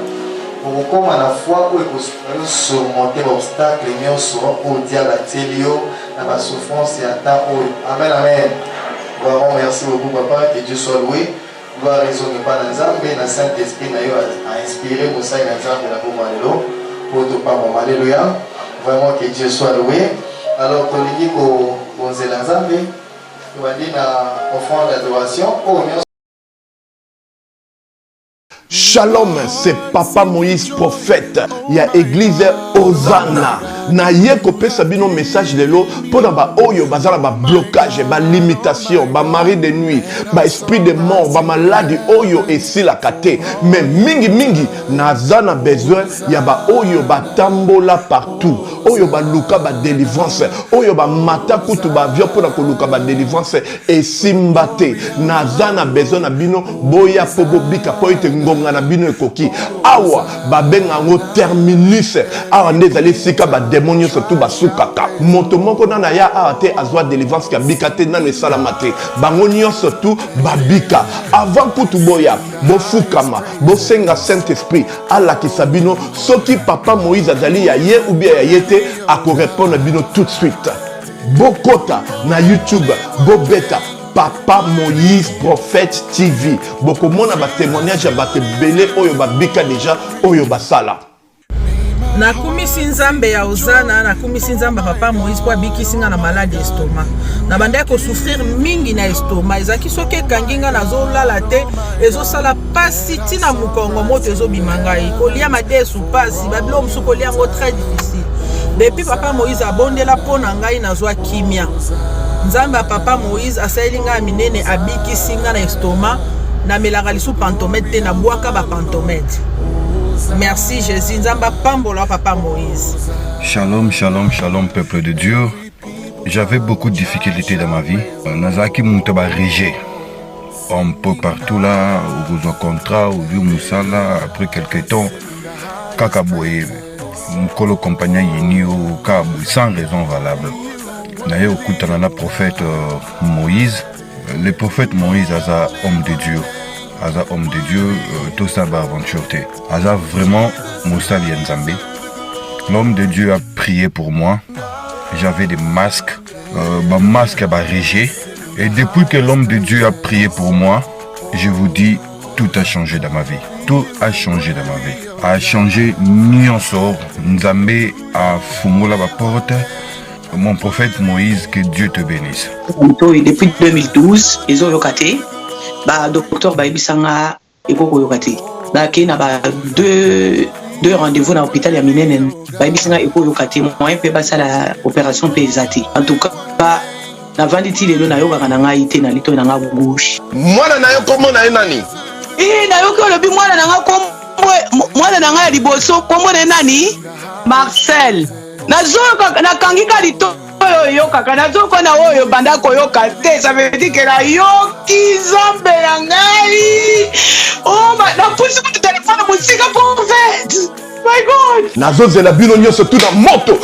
Pour comme à la fois où il surmonter l'obstacle mais on sera au diable telio na ba souffrance et attend. Amen amen. Vraiment merci beaucoup papa, que Dieu soit loué. Gloire raisonne pas dans Nzambe, dans Saint-Esprit a inspiré pour ça dans Nzambe la pour Malélo, pour tout pas mon Alléluia. Vraiment que Dieu soit loué. Alors pour les qui qu'on dans Nzambe, on va dire na offrande d'adoration. Shalom, c'est Papa Moïse prophète. Il y a église Hosanna. Na ye kopé sabino message de l'eau pour ba oyo bazala ba blocage, ba limitation, ba mari de nuit, ba esprit de mort, ba maladie oyo et si la kate. Mais mingi nazana besoin ya ba oyo ba tambola partout. Oyo ba luka ba délivrance, oyo ba mata kutu ba vio pour ko luka ba délivrance et simbate. Nazana besoin na bino boya pobo bika po ite ngonga na bino ekoki. Awa ba benga ngo terminus. Awa ndezali sika ba démonios surtout basukaka moto moko na ya ate azwa délivrance ka bikate na ne salamate bangonio surtout babika avant kutu boya bofukama bosenga Saint-Esprit ala kisabino soki Papa Moïse azali ya ye ou bien ya yete ako répondre bino tout de suite bokota na YouTube bobeta Papa Moïse prophète TV bokomona ba témoignage ba belé oyo babika déjà oyo basala. Nakumisi nzambe ya Hosanna, nakumisi nzambe Papa Moïse kwa bikisinga na maladie estomac. Na banda ko souffrir mingi na estomac. Ezaki soke kanginga na zolala te, ezo sala pasi tina mukongo moto ezo bimangai. Kolia madesu pasi, babilo musuko lia ngo très difficile. Depuis Papa Moïse abondela pona ngai na zwa kimia. Nzambe ya Papa Moïse asayelinga minene abikisinga na estomac, na melaka lisu pantomètre na bwaka ba pantomètre. Merci Jésus, Nzamba Pambola Papa Moïse. Shalom, shalom, shalom peuple de Dieu. J'avais beaucoup de difficultés dans ma vie. Nazaki Moutaba Régé. Un peu partout là, où vous en contrat, où vous Moussala, après quelques temps, Kakaboué, Mkolo compagnie Yini au Kabou, sans raison valable. D'ailleurs, au Koutanana prophète Moïse, le prophète Moïse est un homme de Dieu. Aza homme de Dieu, tout ça va aventure. Aza vraiment Moussa Lienzambe. L'homme de Dieu a prié pour moi. J'avais des masques, ma masque a régé. Et depuis que l'homme de Dieu a prié pour moi, je vous dis, tout a changé dans ma vie. Tout a changé dans ma vie. A changé Nyonsor, Nzambe a fumula la porte. Mon prophète Moïse, que Dieu te bénisse. Depuis 2012, ils ont locaté. Bah docteur ba ibisanga ekoko yokati ba kena ba deux rendez-vous dans l'hôpital ya minene ba ibisanga ekoko yokati moyen pe ba sala opération pesati en tout cas ba na vanditi lelo na yoka na ngai te na lito na nga gauche mwana na yo komo na nani na yo ko lobi mwana na nga komo mwana na nga liboso komo na nani Marcel na zoka na kangika lito yo kaka na zoko na oyo banda koyoka te ça veut dire que la yoki zombe ya ngai oh na pusi mu téléphone musika prophète my god nazo zela bino nyonso tout na moto